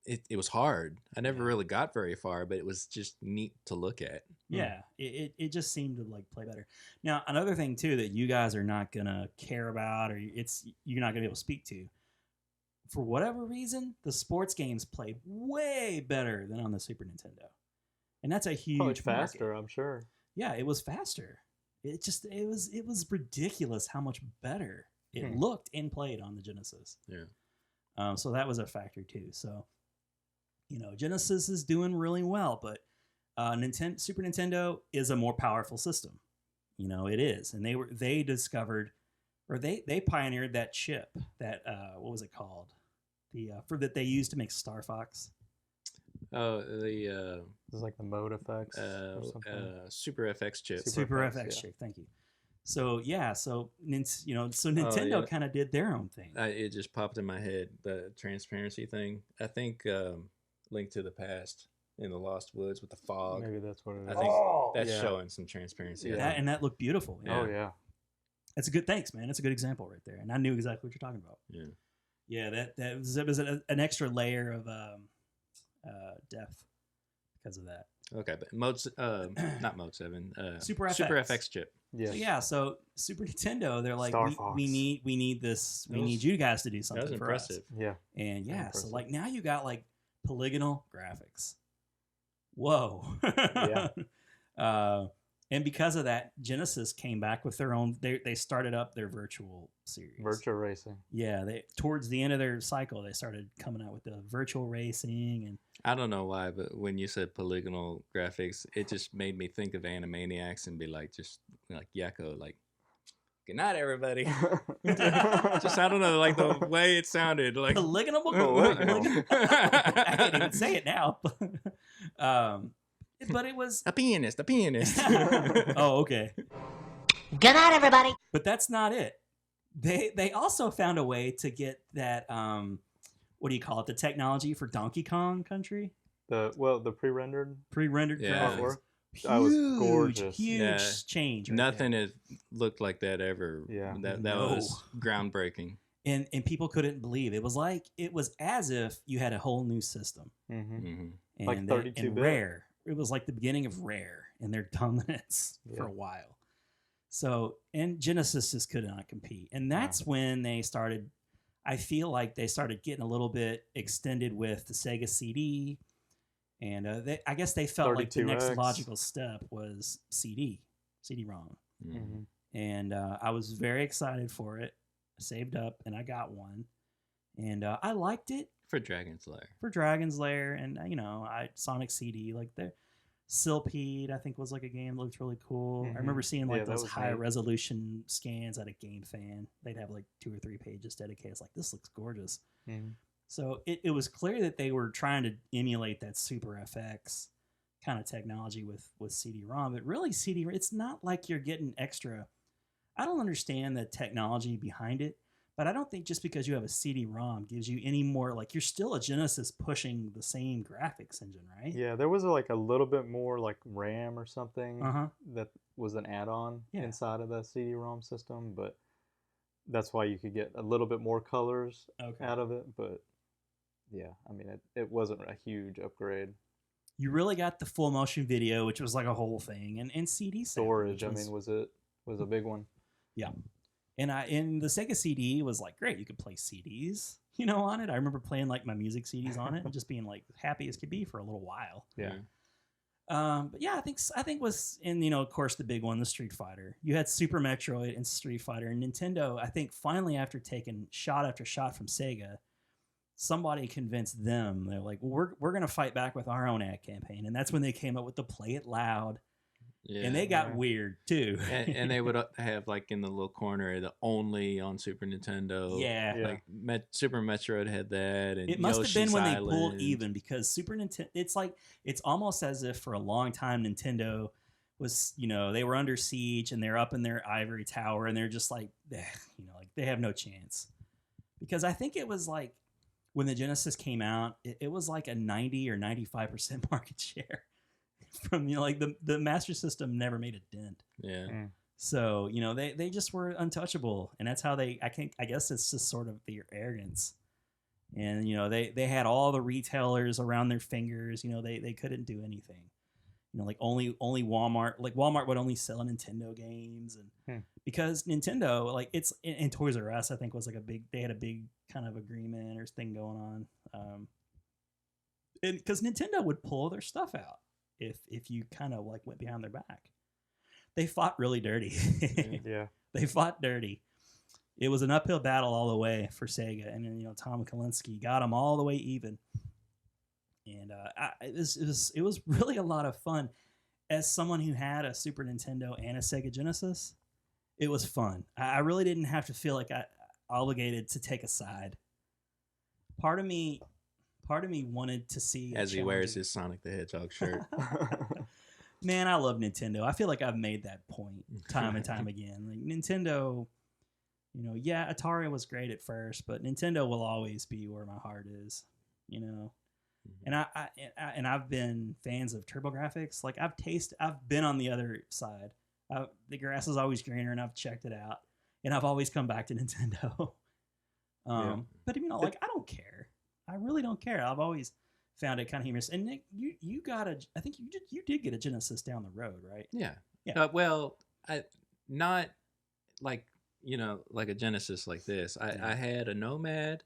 It was hard. I never really got very far, but it was just neat to look at. Yeah, it just seemed to like play better. Now another thing too that you guys are not gonna care about, or you're not gonna be able to speak to. For whatever reason, the sports games played way better than on the Super Nintendo, and that's a huge Probably market. faster, I'm sure. Yeah, it was faster. It was ridiculous how much better it Hmm. looked and played on the Genesis. Yeah. So that was a factor too. So, Genesis is doing really well, but Super Nintendo is a more powerful system. It is, and they discovered, or they pioneered that chip that what was it called? That they used to make Star Fox. Oh, the It's like the mode effects or something. Super FX chip. Super Super FX, FX yeah. chip. Thank you. So Nintendo yeah. kind of did their own thing. It just popped in my head, the transparency thing. I think Link to the Past in the Lost Woods with the fog. Maybe that's what it is. I think that's yeah. showing some transparency. I Yeah. think. That looked beautiful. Yeah. Oh yeah. That's a good. Thanks, man. That's a good example right there, and I knew exactly what you're talking about. Yeah. Yeah, that was an extra layer of depth because of that. Okay, but not Mode 7. Super Super FX. FX chip. Yeah. So yeah, so Super Nintendo, they're like, Star we Fox. need this. We That was- need you guys to do That something was for us. impressive. Yeah. And yeah, so Impressive. like now you got like polygonal graphics. Whoa. Yeah. And because of that, Genesis came back with their own. They started up their virtual series. Virtual racing. Yeah, they towards the end of their cycle, they started coming out with the virtual racing and. I don't know why, but when you said polygonal graphics, it just made me think of Animaniacs and be like, just like Yakko, like, good night, everybody. Just, I don't know, like the way it sounded. Like, Polygonal. Polygonal. I can't even say it now. But it was. a pianist. Oh, okay. Good night, everybody. But that's not it. They also found a way to get that what do you call it? The technology for Donkey Kong Country, the pre-rendered pre-rendered Yeah. graphics. That was gorgeous. Huge Yeah. change. Right Nothing there. has looked like that ever. Yeah. That No. was groundbreaking. And people couldn't believe it was as if you had a whole new system. Mm-hmm. Hmm. And Like and 32-bit. Rare. It was like the beginning of Rare and their dominance for Yeah. a while. So, and Genesis just could not compete. And that's when they started, I feel like they started getting a little bit extended with the Sega CD. And I guess they felt like the next 32X. logical step was CD-ROM. Hmm. Mm-hmm. And I was very excited for it. saved up, and I got one, and I liked it For Dragon's Lair. for Dragon's Lair, and Sonic CD, like the Silpede, I think was like a game that looked really cool. I remember seeing like Yeah, that those was high neat. resolution scans at a Game Fan. They'd have like 2 or 3 pages dedicated. It's like, this looks gorgeous. Mhm. So it was clear that they were trying to emulate that Super FX kind of technology with CD-ROM, but really it's not like you're getting extra. I don't understand the technology behind it, but I don't think just because you have a CD-ROM gives you any more, like, you're still a Genesis pushing the same graphics engine, right? Yeah, there was like a little bit more like RAM or something Uh-huh. that was an add-on Yeah. inside of the CD-ROM system, but that's why you could get a little bit more colors Okay. out of it. But yeah, I mean, it wasn't a huge upgrade. You really got the full motion video, which was like a whole thing, and CD Storage, which I mean, was a big one. Yeah. And the Sega CD was like great. You could play CDs, on it. I remember playing like my music CDs on it and just being like happy as could be for a little while. Yeah. But yeah, I think was, and of course the big one, the Street Fighter. You had Super Metroid and Street Fighter, and Nintendo, I think finally after taking shot after shot from Sega, somebody convinced them. They're like, well, we're gonna fight back with our own ad campaign, and that's when they came up with the Play It Loud. Yeah. And they got Yeah. weird too. and they would have like in the little corner the only on Super Nintendo. Yeah. Yeah. Like Super Metroid had that, and It must have been Yoshi's when they pulled Island. even, because Super Nintendo, it's almost as if for a long time Nintendo was, they were under siege and they're up in their ivory tower and they're just like, like they have no chance. Because I think it was like when the Genesis came out, it was like a 90 or 95% market share from, like the Master System never made a dent. Yeah. So, they just were untouchable. And that's how I guess it's just sort of their arrogance. And, they had all the retailers around their fingers. They couldn't do anything. Like only Walmart, like Walmart would only sell Nintendo games. And because Nintendo, like it's, and Toys R Us, I think was like they had a big kind of agreement or thing going on. And because Nintendo would pull their stuff out if you kind of like went behind their back. They fought really dirty. Yeah. They fought dirty. It was an uphill battle all the way for Sega, and then Tom Kalinske got them all the way even. And it was really a lot of fun. As someone who had a Super Nintendo and a Sega Genesis, it was fun. I really didn't have to feel like I obligated to take a side. Part of me wanted to see As he wears his Sonic the Hedgehog shirt. Man, I love Nintendo. I feel like I've made that point time and time again. Like Nintendo, yeah, Atari was great at first, but Nintendo will always be where my heart is, And I've been fans of TurboGrafx. Like I've been on the other side. The grass is always greener, and I've checked it out, and I've always come back to Nintendo. But I don't care. I really don't care. I've always found it kind of humorous. And Nick, you got I think you did get a Genesis down the road, right? Yeah. Yeah. Well, not like like a Genesis like this. I had a Nomad.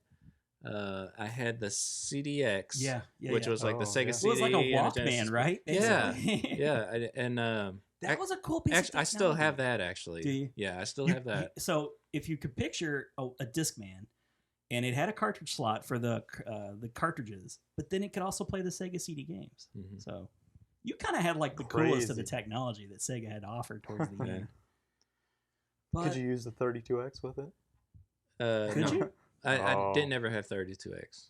I had the CDX. Yeah. Which was like the Sega yeah. CD. It was like a and Walkman, Genesis. right? Yeah. Basically. Yeah. And That was a cool piece of actually, I still have technology. that actually. Do you? Yeah, I still have that. So if you could picture a Discman, and it had a cartridge slot for the cartridges, but then it could also play the Sega CD games. Mhm. So you kind of had like the coolest of the Crazy. technology that Sega had to offer towards the Yeah. end. But Could you use the 32X with it? could No. you? I Oh. didn't ever have 32X.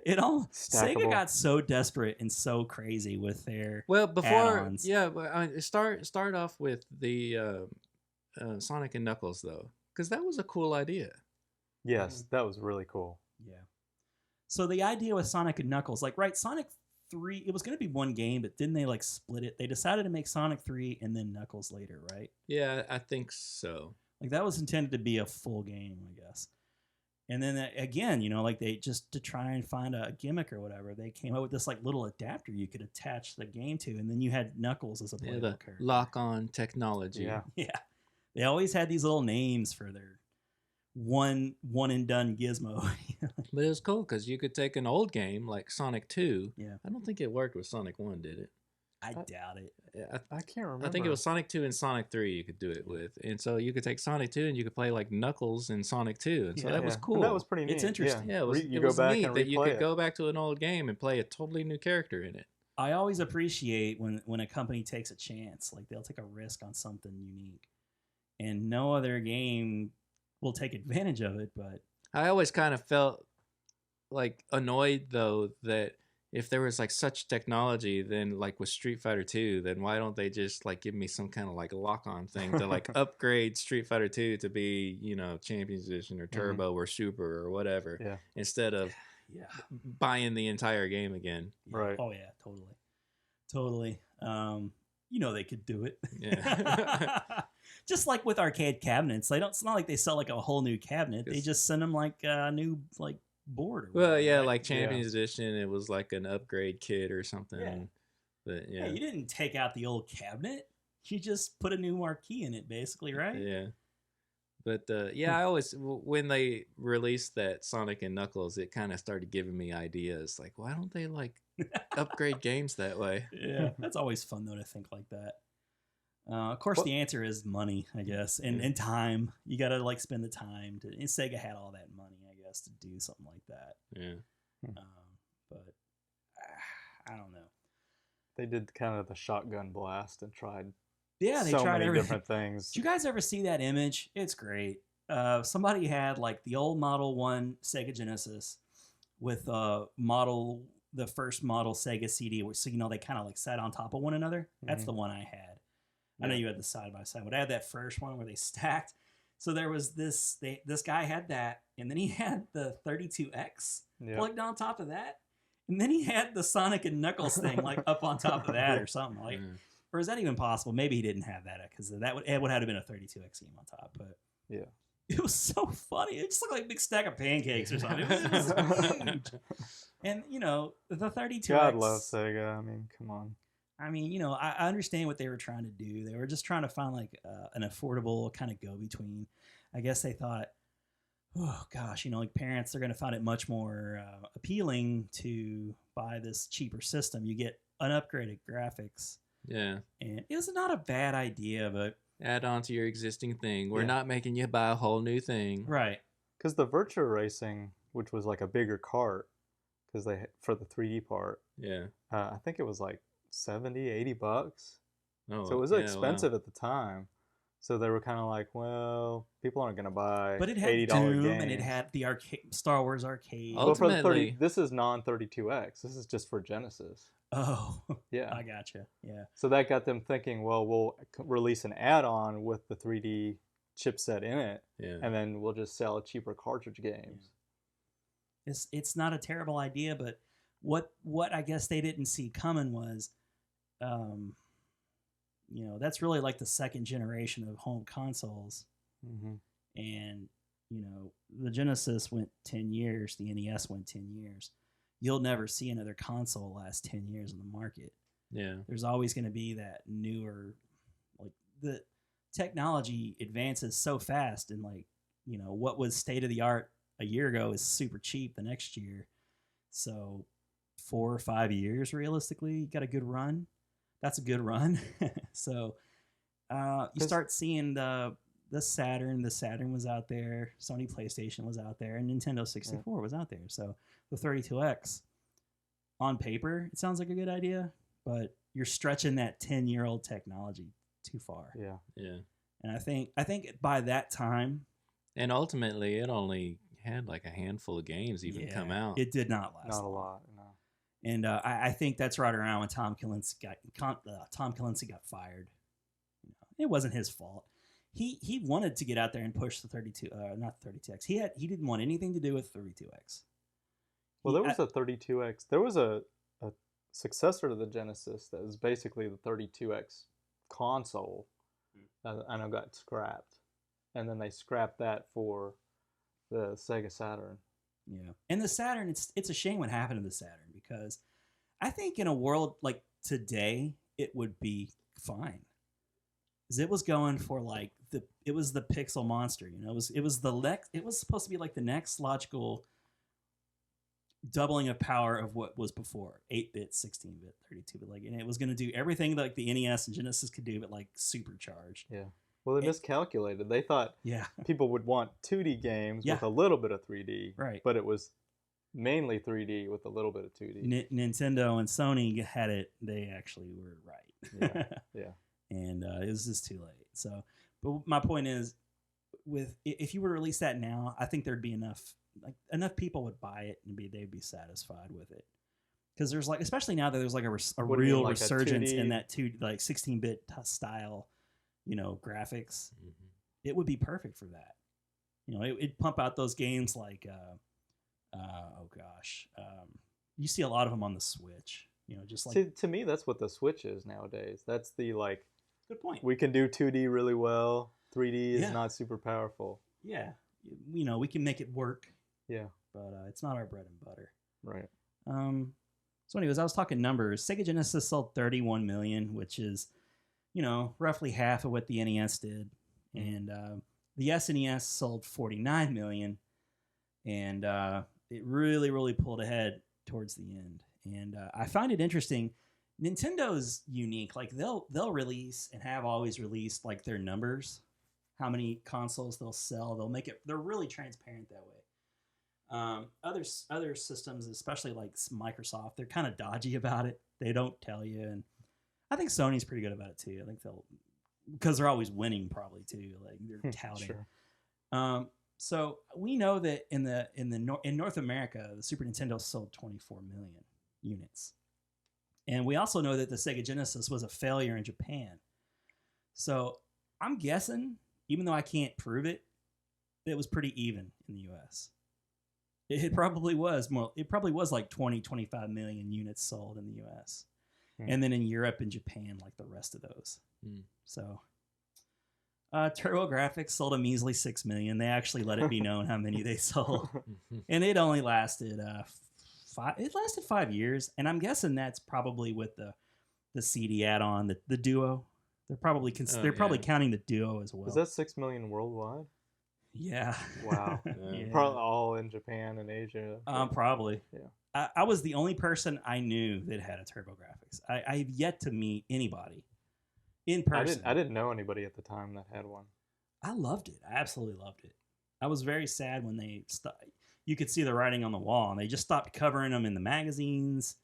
It all Sega Stackable. got so desperate and so crazy with their Well, before add-ons. but I mean, start off with the Sonic and Knuckles though, because that was a cool idea. Yes, that was really cool. Yeah. So the idea with Sonic and Knuckles, like, right, Sonic 3, it was going to be one game, but then they like split it. They decided to make Sonic 3 and then Knuckles later, right? Yeah, I think so. Like that was intended to be a full game, I guess. And then again, like they just to try and find a gimmick or whatever, they came up with this like little adapter you could attach the game to, and then you had Knuckles as a Yeah, playable the character. lock-on technology. Yeah. Yeah, they always had these little names for their one and done gizmo. But it was cool because you could take an old game like Sonic 2. Yeah. I don't think it worked with Sonic 1, did it? I doubt it. I can't remember. I think it was Sonic 2 and Sonic 3 you could do it with. And so you could take Sonic 2 and you could play like Knuckles in Sonic 2. And so that was cool. That was pretty neat. It's interesting. Yeah, it was, You it go was back neat and that you replay could it. go back to an old game and play a totally new character in it. I always appreciate when a company takes a chance. Like they'll take a risk on something unique. And no other game will take advantage of it, but I always kind of felt like annoyed though that if there was like such technology, then like with Street Fighter 2, then why don't they just like give me some kind of like lock-on thing to like upgrade Street Fighter 2 to be, you know, Champions Edition or Turbo or Super or whatever, instead of buying the entire game again. Right. Oh yeah, totally. You know they could do it. Yeah. Just like with arcade cabinets, it's not like they sell like a whole new cabinet. They just send them like a new like board. Or Well, whatever, yeah, right? like Champions Edition, it was like an upgrade kit or something. Yeah. But Yeah, you didn't take out the old cabinet. You just put a new marquee in it, basically, right? Yeah. But I always, when they released that Sonic and Knuckles, it kind of started giving me ideas. Like, why don't they like upgrade games that way? Yeah, that's always fun though to think like that. Of course, the answer is money, I guess, and time. You got to like spend the time to. And Sega had all that money, I guess, to do something like that. Yeah. But I don't know. They did kind of the shotgun blast and tried. Yeah, they so tried many everything. different things. Did you guys ever see that image? It's great. Somebody had like the old Model 1 Sega Genesis with the first model Sega CD, so they kind of like sat on top of one another. That's the one I had. I know you had the side by side, but I had that first one where they stacked. So there was this guy had that, and then he had the 32X plugged on top of that, and then he had the Sonic and Knuckles thing like up on top of that or something like. Or is that even possible? Maybe he didn't have that because it would have been a 32X game on top. But yeah, it was so funny. It just looked like a big stack of pancakes or something. It was huge. And the 32X. God love Sega. I mean, come on. I mean, I understand what they were trying to do. They were just trying to find like an affordable kind of go between. I guess they thought, oh gosh, like parents, they're going to find it much more appealing to buy this cheaper system. You get unupgraded graphics. Yeah. And it was not a bad idea, but add on to your existing thing. We're not making you buy a whole new thing. Right. Because the Virtua Racing, which was like a bigger cart, because they for the 3D part. Yeah. I think it was like $70-$80. Oh, so it was expensive at the time. So they were kind of like, well, people aren't going to buy but it had $80 Doom games. and it had the Star Wars arcade. Well, for the this is non-32X. This is just for Genesis. Oh, yeah. I gotcha. Yeah. So that got them thinking, well, we'll release an add-on with the 3D chipset in it, and then we'll just sell cheaper cartridge games. It's not a terrible idea, but what I guess they didn't see coming was, that's really like the second generation of home consoles, and the Genesis went 10 years, the NES went 10 years. You'll never see another console last 10 years in the market. Yeah. There's always going to be that newer, like the technology advances so fast, and like, what was state of the art a year ago is super cheap the next year. So 4 or 5 years, realistically, you got a good run. That's a good run. So you start seeing the Saturn. The Saturn was out there. Sony PlayStation was out there, and Nintendo 64 was out there. So the 32X, on paper, it sounds like a good idea, but you're stretching that 10-year-old technology too far. Yeah. Yeah. And I think by that time, and ultimately, it only had like a handful of games even come out. It did not last. Not long. a lot. No. And I think that's right around when Tom Clancy got fired. It wasn't his fault. He wanted to get out there and push the 32, not the 32X. He didn't want anything to do with 32X. Well, there was a 32X. There was a successor to the Genesis that was basically the 32X console. I know got scrapped, and then they scrapped that for the Sega Saturn. Yeah, and the Saturn, it's a shame what happened to the Saturn, because I think in a world like today, it would be fine. Because it was going for like it was the pixel monster, it was supposed to be like the next logical doubling of power of what was before 8-bit, 16-bit, 32-bit. Like, and it was going to do everything like the NES and Genesis could do, but like supercharged. Yeah. Well, they miscalculated. They thought people would want 2D games with a little bit of 3D. Right. But it was mainly 3D with a little bit of 2D. Nintendo and Sony had it. They actually were right. Yeah. And it was just too late. So, but my point is, if you were to release that now, I think there'd be enough people would buy it and they'd be satisfied with it. Because there's like, especially now that there's like a real resurgence in that 16-bit style, graphics. Mm-hmm. It would be perfect for that. It'd pump out those games like, you see a lot of them on the Switch. Just like to me, that's what the Switch is nowadays. That's the like. Good point. We can do 2D really well. 3D is not super powerful. Yeah, we can make it work. Yeah, but it's not our bread and butter. Right. So, anyways, I was talking numbers. Sega Genesis sold 31 million, which is, roughly half of what the NES did, and the SNES sold 49 million, and it really, really pulled ahead towards the end. And I find it interesting. Nintendo's unique. Like they'll release and have always released like their numbers, how many consoles they'll sell. They'll make it. They're really transparent that way. Other systems, especially like Microsoft, they're kind of dodgy about it. They don't tell you, and I think Sony's pretty good about it too. I think because they're always winning probably too. Like they're touting. Sure. So we know that in North America, the Super Nintendo sold 24 million units. And we also know that the Sega Genesis was a failure in Japan. So I'm guessing, even though I can't prove it, it was pretty even in the US. It probably was more. It probably was like 20, 25 million units sold in the US. And then in Europe and Japan, like the rest of those. So TurboGrafx sold a measly 6 million. They actually let it be known how many they sold. And it only lasted... It lasted 5 years, and I'm guessing that's probably with the CD add-on, the Duo. They're probably counting the Duo as well. Is that 6 million worldwide? Yeah. Wow. Yeah. Probably all in Japan and Asia. Probably. Yeah. I was the only person I knew that had a TurboGrafx. I've yet to meet anybody in person. I didn't know anybody at the time that had one. I loved it. I absolutely loved it. I was very sad when they stopped. You could see the writing on the wall, and they just stopped covering them in the magazines.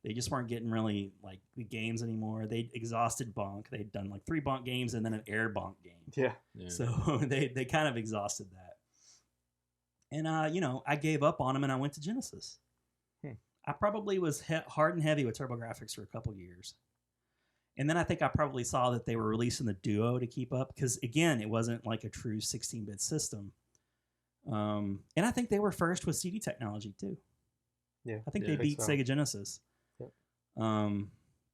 They just weren't getting really like the games anymore. They exhausted Bonk. They'd done like 3 Bonk games and then an Air Bonk game. Yeah. So they kind of exhausted that. And I gave up on them and I went to Genesis. I probably was hard and heavy with TurboGrafx for a couple years. And then I think I probably saw that they were releasing the Duo to keep up because again, it wasn't like a true 16-bit system. And I think they were first with CD technology too. Yeah, I think they beat Sega Genesis. Yep.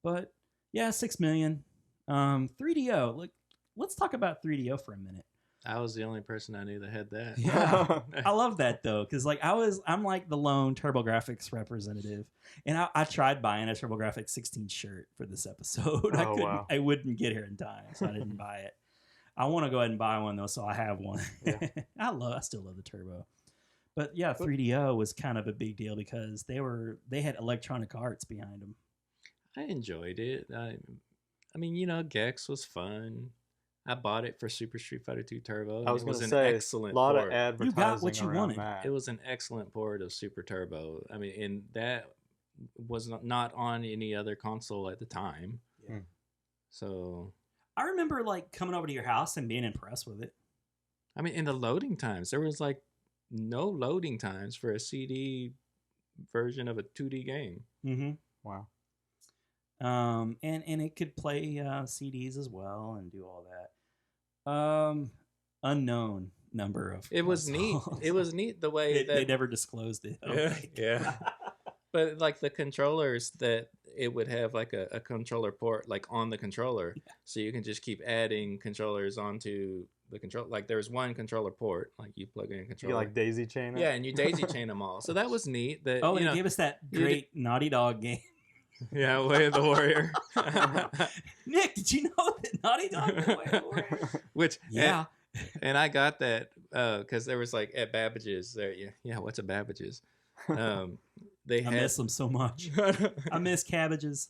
But yeah, 6 million. 3DO. Like, let's talk about 3DO for a minute. I was the only person I knew that had that. Yeah, I love that though, because like I'm like the lone TurboGrafx representative, and I tried buying a TurboGrafx 16 shirt for this episode. I wouldn't get here in time, so I didn't buy it. I want to go ahead and buy one though, so I have one. Yeah. I still love the Turbo, but yeah, 3DO was kind of a big deal because they had Electronic Arts behind them. I enjoyed it. I mean, Gex was fun. I bought it for Super Street Fighter 2 Turbo. I was going to say, a lot of advertising. You got what you wanted. That. It was an excellent port of Super Turbo. I mean, and that was not on any other console at the time. Yeah. So I remember like coming over to your house and being impressed with it. I mean, in the loading times, there was like no loading times for a CD version of a 2D game. Mm-hmm. Wow. And it could play CDs as well and do all that. Unknown number of. It was neat. It was neat the way they never disclosed it. Yeah. But like the controllers that it would have like a controller port like on the controller, so you can just keep adding controllers onto the control. Like there's one controller port, like you plug in a controller. You like daisy chain it? Yeah, and you daisy chain them all. So that was neat. That and it gave us that great Naughty Dog game. Yeah, Way of the Warrior. Nick, did you know that Naughty Dog was Way of the Warrior? Which and I got that because there was like at Babbage's there. Yeah, what's a Babbage's? they I had miss them so much. I miss cabbages.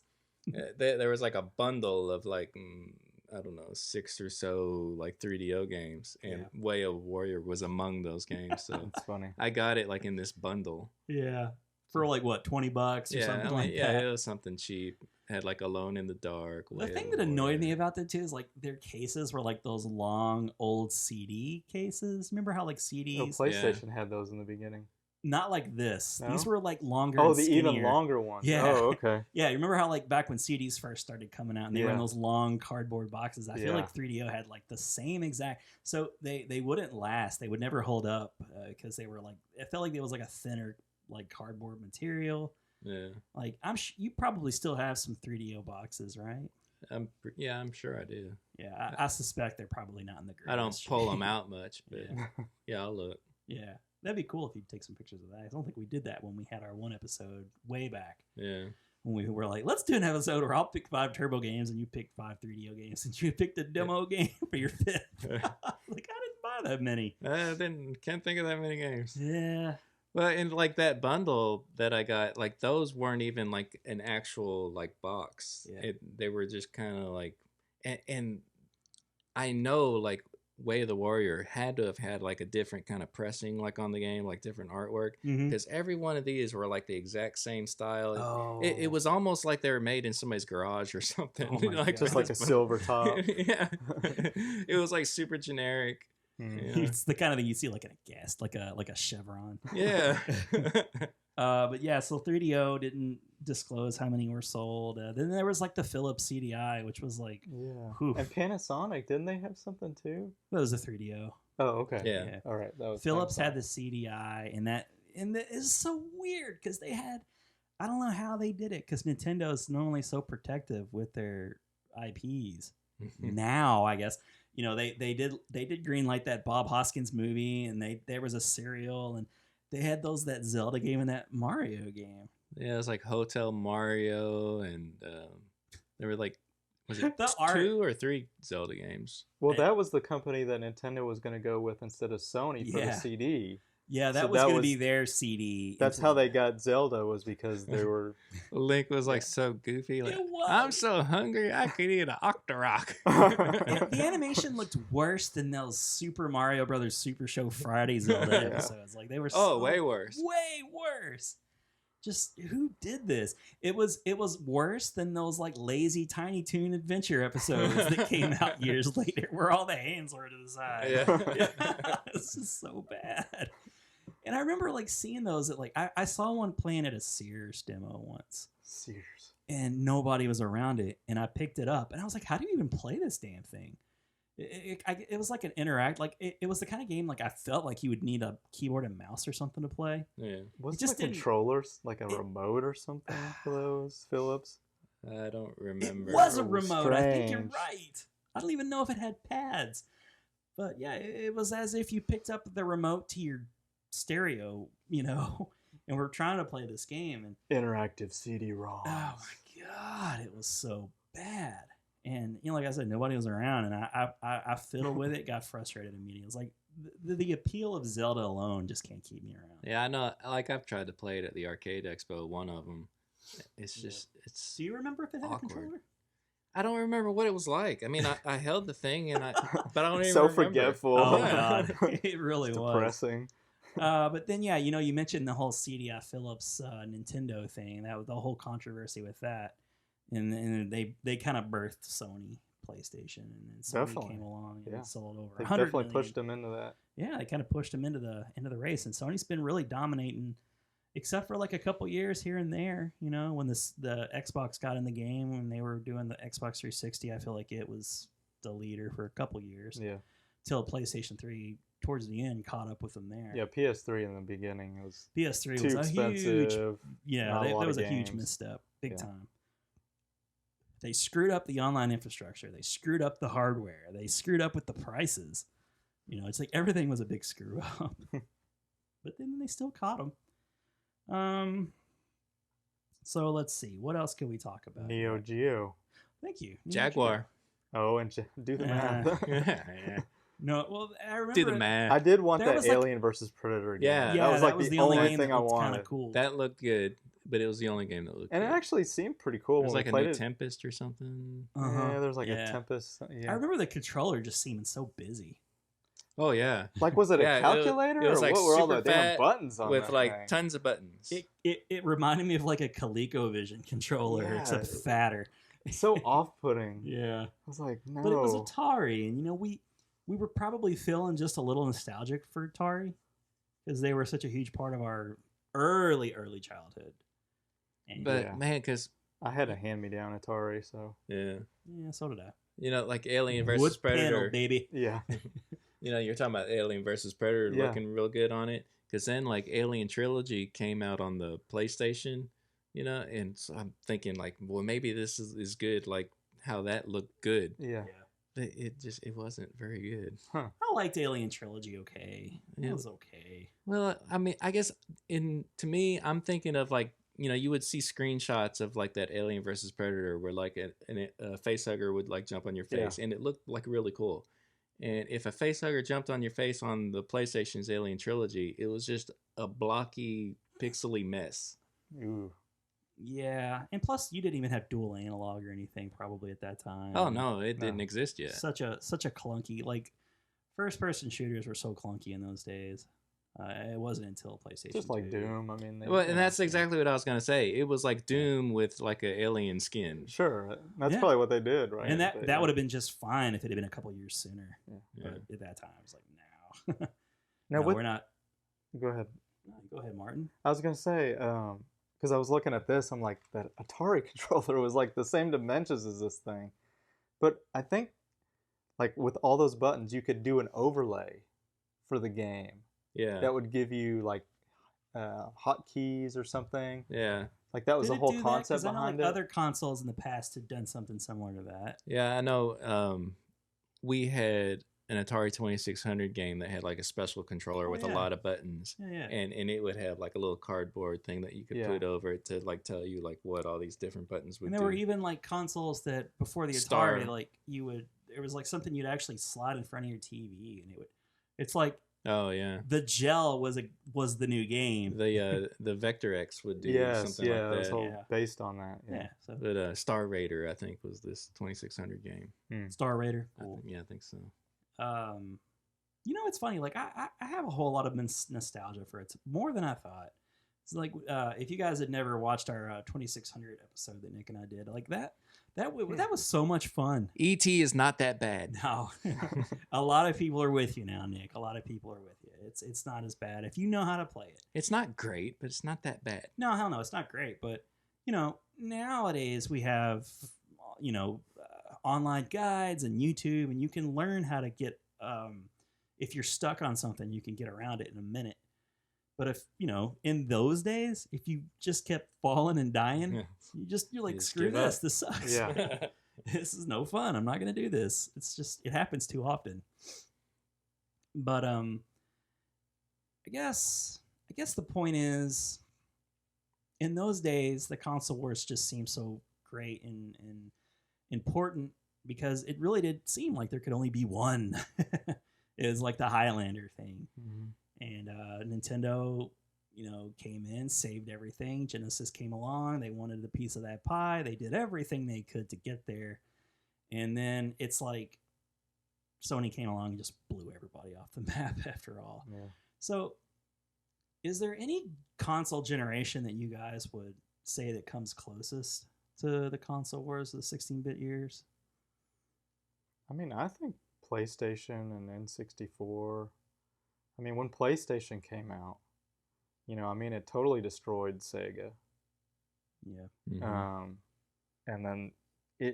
there was like a bundle of like I don't know 6 or so like 3DO games, and Way of Warrior was among those games. So That's funny. I got it like in this bundle. Yeah, for like what, $20 or something like that. It was something cheap. Had like Alone in the Dark. The thing that annoyed me about that too is like their cases were like those long old CD cases. Remember how like CDs? Oh, PlayStation had those in the beginning. Not like this. No? These were like longer. Oh, and the skinnier. even longer ones. Yeah. Oh, okay. Yeah, you remember how like back when CDs first started coming out and they were in those long cardboard boxes? I feel like 3DO had like the same exact. So they wouldn't last. They would never hold up because they were like, it felt like it was like a thinner like cardboard material. Yeah. Like you probably still have some 3DO boxes, right? I'm sure I do. Yeah, I suspect they're probably not in the greatest I don't pull shape. them out much, but yeah, I'll look. Yeah, that'd be cool if you'd take some pictures of that. I don't think we did that when we had our one episode way back. Yeah. When we were like, let's do an episode where I'll pick 5 turbo games and you pick 5 3DO games, and you picked a demo game for your 5th. Like, I didn't buy that many. I can't think of that many games. Yeah. Well, and like that bundle that I got, like those weren't even like an actual like box. Yeah. They were just kind of like, and I know like Way of the Warrior had to have had like a different kind of pressing like on the game, like different artwork, because every one of these were like the exact same style. Oh. It was almost like they were made in somebody's garage or something. Oh my like, God. Just like a silver top. Yeah. It was like super generic. Yeah. It's the kind of thing you see like in a guest, like a chevron. Yeah. But yeah, so 3DO didn't disclose how many were sold. Then there was like the Phillips CDI, which was like, and Panasonic, didn't they have something too? that was a 3DO. Oh, okay. Yeah. All right. That was Phillips Panasonic. had the CDI, and that is so weird because they had, I don't know how they did it because Nintendo is normally so protective with their IPs. Now, I guess, you know, they did greenlight that Bob Hoskins movie, and there was a serial, and they had that Zelda game and that Mario game. Yeah, it was like Hotel Mario, and there were like, was it The 2 or 3 Zelda games? Well, that was the company that Nintendo was going to go with instead of Sony for Yeah. the CD. Yeah, that So was that going to was- be their CD. That's how they got Zelda, was because they were. Link was like so goofy, like, It was. I'm so hungry I could eat an Octorok. The animation looked worse than those Super Mario Brothers Super Show Friday Zelda Yeah. episodes. Like they were Way worse. Way worse. Just who did this? It was worse than those like lazy Tiny Toon Adventure episodes that came out years later, where all the hands were to the side. Yeah. It's just so bad. And I remember like seeing those at like I saw one playing at a Sears demo once. Sears. And nobody was around it, and I picked it up, and I was like, "How do you even play this damn thing?" It was like an it was the kind of game like I felt like you would need a keyboard and mouse or something to play. Yeah. Wasn't just the didn't- controllers like a remote or something for those Phillips? I don't remember. It was a Oh, remote. I think you're strange. right. I don't even know if it had pads, but yeah, it was as if you picked up the remote to your stereo, you know, and we're trying to play this game, and Interactive CD-ROM. oh my god, it was so bad. And you know, like I said, nobody was around, and I fiddled with it, got frustrated immediately. It was like the appeal of Zelda alone just can't keep me around. Yeah, I know. Like I've tried to play it at the arcade expo. One of them. It's just it's. Do you remember if it had awkward. a controller? I don't remember what it was like. I mean, I held the thing but I don't even So remember. forgetful. Oh Yeah. god, it really It's was. depressing. But then yeah, you know, you mentioned the whole CDI Phillips Nintendo thing. That was the whole controversy with that, and they kind of birthed Sony PlayStation, and then Sony Definitely. came along and Yeah. sold over They 100 definitely million. pushed them into that. Yeah, they kind of pushed them into the race, and Sony's been really dominating, except for like a couple years here and there. You know, when the Xbox got in the game, when they were doing the Xbox 360, I feel like it was the leader for a couple years. Yeah. Till PlayStation 3 towards the end caught up with them there. Yeah, PS3 in the beginning was PS3 too was a expensive. huge, yeah, not a lot that was of a huge games. misstep, big Yeah. time. They screwed up the online infrastructure. They screwed up the hardware. They screwed up with the prices. You know, it's like everything was a big screw up. But then they still caught them. So let's see. What else can we talk about? Neo Geo. Thank you. Neo Jaguar. Oh, and do the math. Yeah. No, well, I remember Do the math. I did want There that was, like- Alien versus Predator game. Yeah. Yeah, that was like the only game thing that I looked kind wanted. of cool. That looked good, but it was the only game that looked And good. it actually seemed pretty cool It was when like we a played new it. Tempest or something. Uh-huh. Yeah, there was like Yeah. a Tempest. I Yeah. remember the controller just seeming so busy. Oh yeah, Like, was it Yeah, a it was- calculator? it was, or like, what were all the super damn fat buttons on with that like thing? tons of buttons. It reminded me of like a ColecoVision controller, Yeah. except fatter. So off-putting. Yeah. I was like, no. But it was Atari, and we were probably feeling just a little nostalgic for Atari because they were such a huge part of our early childhood. And But Yeah. man, because I had a hand-me-down Atari, so yeah, yeah, so did I. like Alien versus Wood Predator. panel, baby. yeah. You're talking about Alien versus Predator Yeah. looking real good on it. Because then like Alien Trilogy came out on the PlayStation, and so I'm thinking like, well, maybe this is good, like how that looked good. Yeah. But it wasn't very good. I liked Alien Trilogy. Okay, it Yeah. was okay. Well, I mean, I guess to me, I'm thinking of like, you would see screenshots of like that Alien versus Predator where like a face hugger would like jump on your face, and it looked like really cool. And if a face hugger jumped on your face on the PlayStation's Alien Trilogy, it was just a blocky, pixely mess. Ooh. Yeah, and plus you didn't even have dual analog or anything probably at that time. Oh no, it didn't exist yet. Such a clunky, like, first person shooters were so clunky in those days. It wasn't until PlayStation Just like 2. Doom. I mean, Well, and that's exactly what I was gonna say. It was like Doom with like an alien skin. Sure. That's Yeah. probably what they did, right? And But, that would have been just fine if it had been a couple years sooner. Yeah. Yeah. But at that time, I was like, no. Now, No, with, we're not. go ahead. Go ahead, Martin. I was gonna say, because I was looking at this, I'm like, that Atari controller was like the same dimensions as this thing, but I think, like with all those buttons, you could do an overlay for the game Yeah. that would give you like hotkeys or something. Yeah. Like that was Did the it whole do that? concept 'Cause I know, behind like, it. other consoles in the past had done something similar to that. Yeah, I know. We had an Atari 2600 game that had like a special controller Oh, with yeah. a lot of buttons. Yeah. And it would have like a little cardboard thing that you could Yeah. put over it to like tell you like what all these different buttons would And do. there were even like consoles that before the Star. Atari, like there was like something you'd actually slide in front of your TV, and it's like Oh yeah. the gel was the new game. The Vector X would do yes, something yeah, like it was that. all Yeah. based on that. Yeah. So But Star Raider, I think, was this 2600 game. Star Raider. I Cool. think I think so. It's funny. Like I have a whole lot of nostalgia for it, more than I thought. It's like if you guys had never watched our 2600 episode that Nick and I did, like that was so much fun. E.T. is not that bad. No, a lot of people are with you now, Nick. A lot of people are with you. It's not as bad if you know how to play it. It's not great, but it's not that bad. No, hell no, it's not great. But nowadays we have online guides and YouTube, and you can learn how to get. If you're stuck on something, you can get around it in a minute. But if in those days, if you just kept falling and dying, Yeah. you're like, You just screw give up. this. This sucks. Yeah. This is no fun. I'm not gonna do this. It's just it happens too often. But I guess the point is, in those days, the console wars just seemed so great and important because it really did seem like there could only be one. It was like the Highlander thing. And Nintendo, came in, saved everything. Genesis came along. They wanted a piece of that pie. They did everything they could to get there. And then it's like Sony came along and just blew everybody off the map after all. Yeah. So is there any console generation that you guys would say that comes closest to the console wars of the 16-bit years? I mean, I think PlayStation and N64. I mean, when PlayStation came out, it totally destroyed Sega. Yeah. Mhm. And then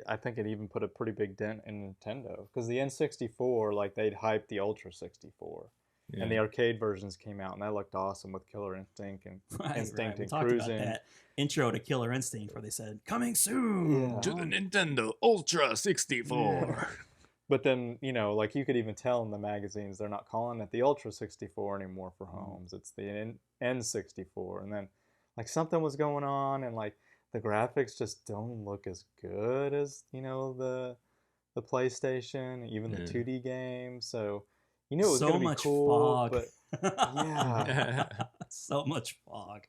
I think it even put a pretty big dent in Nintendo because the N64, like they'd hyped the Ultra 64, Yeah. and the arcade versions came out, and that looked awesome with Killer Instinct and Instinct We and talked Cruising. about that intro to Killer Instinct where they said, coming soon. Yeah. To the Nintendo Ultra 64. But then, like you could even tell in the magazines, they're not calling it the Ultra 64 anymore for homes. It's the N64. And then, like, something was going on, and, like, the graphics just don't look as good as, the PlayStation, even the Yeah. 2D games. So You knew it was so going to be much cool, fog. but yeah. So much fog.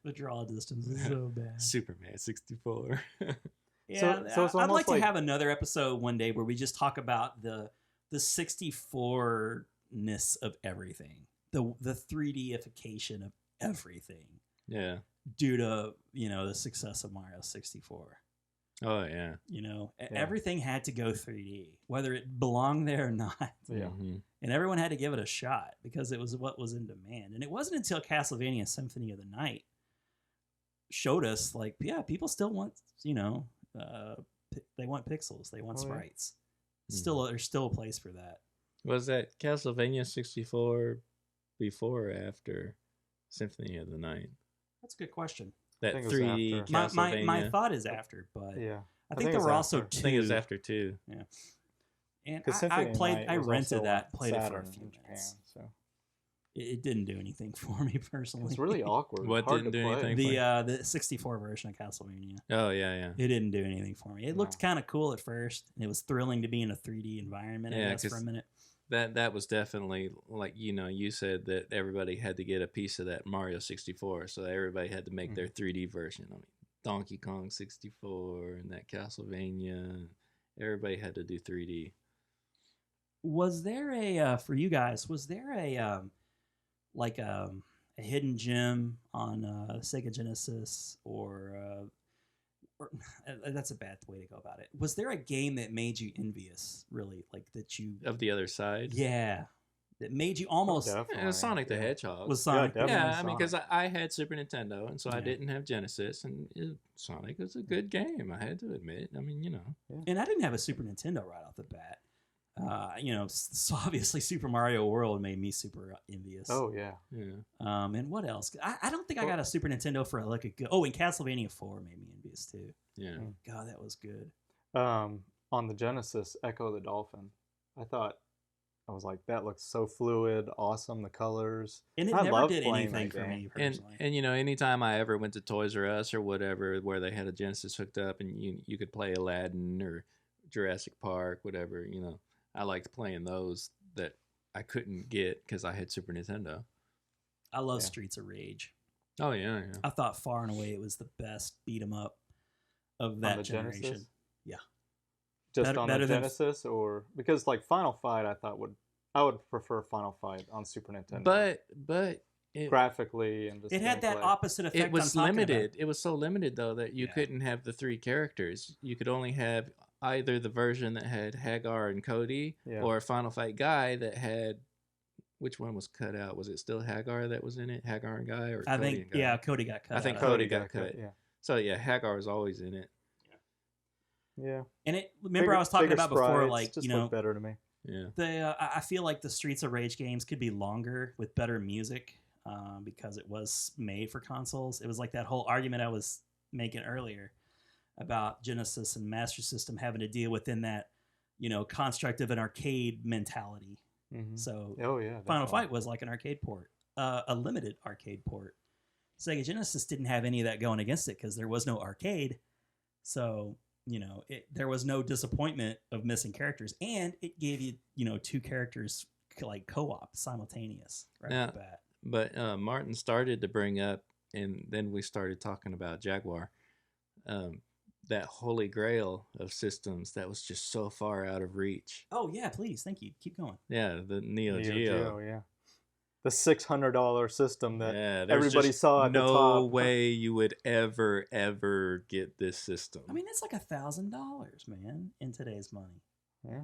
The draw distance is so bad. Superman 64. Yeah, So it's I'd like almost to like- have another episode one day where we just talk about the 64-ness of everything, the 3D-ification of everything Yeah. due to the success of Mario 64. Oh yeah. Everything had to go 3D, whether it belonged there or not. Yeah. Mhm. And everyone had to give it a shot because it was what was in demand. And it wasn't until Castlevania Symphony of the Night showed us, like, yeah, people still want, they want pixels, they want Oh, yeah. sprites. There's still a place for that. Was that Castlevania 64 before or after Symphony of the Night? That's a good question. That think it was 3D after. Castlevania. My thought is after, but Yeah. I think there it's were also after. I think it was two. after 2. And 'Cause I Symphony of the played, Night I was rented also that, on played it for a Saturn few in Japan, minutes. so It didn't do anything for me personally. it's really awkward. What hard didn't to do play. anything? The 64 version of Castlevania. Oh yeah. It didn't do anything for me. It looked No. kind of cool at first, and it was thrilling to be in a 3D environment, I Yeah, guess, for 'cause a minute. That was definitely like you said that everybody had to get a piece of that Mario 64, so everybody had to make their 3D version. I mean, Donkey Kong 64 and that Castlevania, everybody had to do 3D. Was there a for you guys? Was there a like a hidden gem on Sega Genesis or that's a bad way to go about it. Was there a game that made you envious? Really, like that you? Of the other side, Yeah, that made you almost. Definitely. it was Sonic the yeah. Hedgehog. Was Sonic? definitely. Yeah, I mean, Sonic. because I had Super Nintendo, and so I Yeah. didn't have Genesis, and Sonic was a good game. I had to admit. I mean, And I didn't have a Super Nintendo right off the bat. So obviously Super Mario World made me super envious. Oh yeah. yeah. And what else? I don't think I got a Super Nintendo for like a good. Oh, and Castlevania 4 made me envious too. Yeah. God, that was good. On the Genesis, Echo the Dolphin. I was like, that looks so fluid, awesome, the colors. And it I never love did playing anything that for game. me And personally. anytime I ever went to Toys R Us or whatever, where they had a Genesis hooked up, and you could play Aladdin or Jurassic Park, whatever, I liked playing those that I couldn't get because I had Super Nintendo. I love Yeah. Streets of Rage. Oh yeah. I thought far and away it was the best beat 'em up of On that the generation. Genesis? Yeah. Just Better- on better the than- Genesis, or because like Final Fight, I would prefer Final Fight on Super Nintendo. But it graphically and just It had that gameplay. opposite effect. it was I'm talking limited. about. It was so limited though that you Yeah. couldn't have the 3 characters. You could only have either the version that had Hagar and Cody, Yeah. or Final Fight Guy that had. Which one was cut out? Was it still Hagar that was in it? Hagar and Guy, or I Cody think and Guy? yeah, Cody got cut. I think out of it. Cody got cut. Yeah. So yeah, Hagar was always in it. Yeah. And remember I was talking Bigger about before, sprites, like just look better to me. Yeah. I feel like the Streets of Rage games could be longer with better music because it was made for consoles. It was like that whole argument I was making earlier about Genesis and Master System having to deal within that, construct of an arcade mentality. Mhm. So Oh yeah. Final definitely. Fight was like an arcade port, a limited arcade port. Sega Genesis didn't have any of that going against it because there was no arcade. So, there was no disappointment of missing characters. And it gave you, 2 characters like co-op simultaneous right off the bat. But Martin started to bring up, and then we started talking about Jaguar, that holy grail of systems that was just so far out of reach. Oh, yeah, please. Thank you. Keep going. Yeah, the Neo Neo Geo. yeah. The $600 system that Yeah, there's everybody just saw at the no top. way you would ever get this system. I mean, it's like $1,000, man, in today's money. Yeah.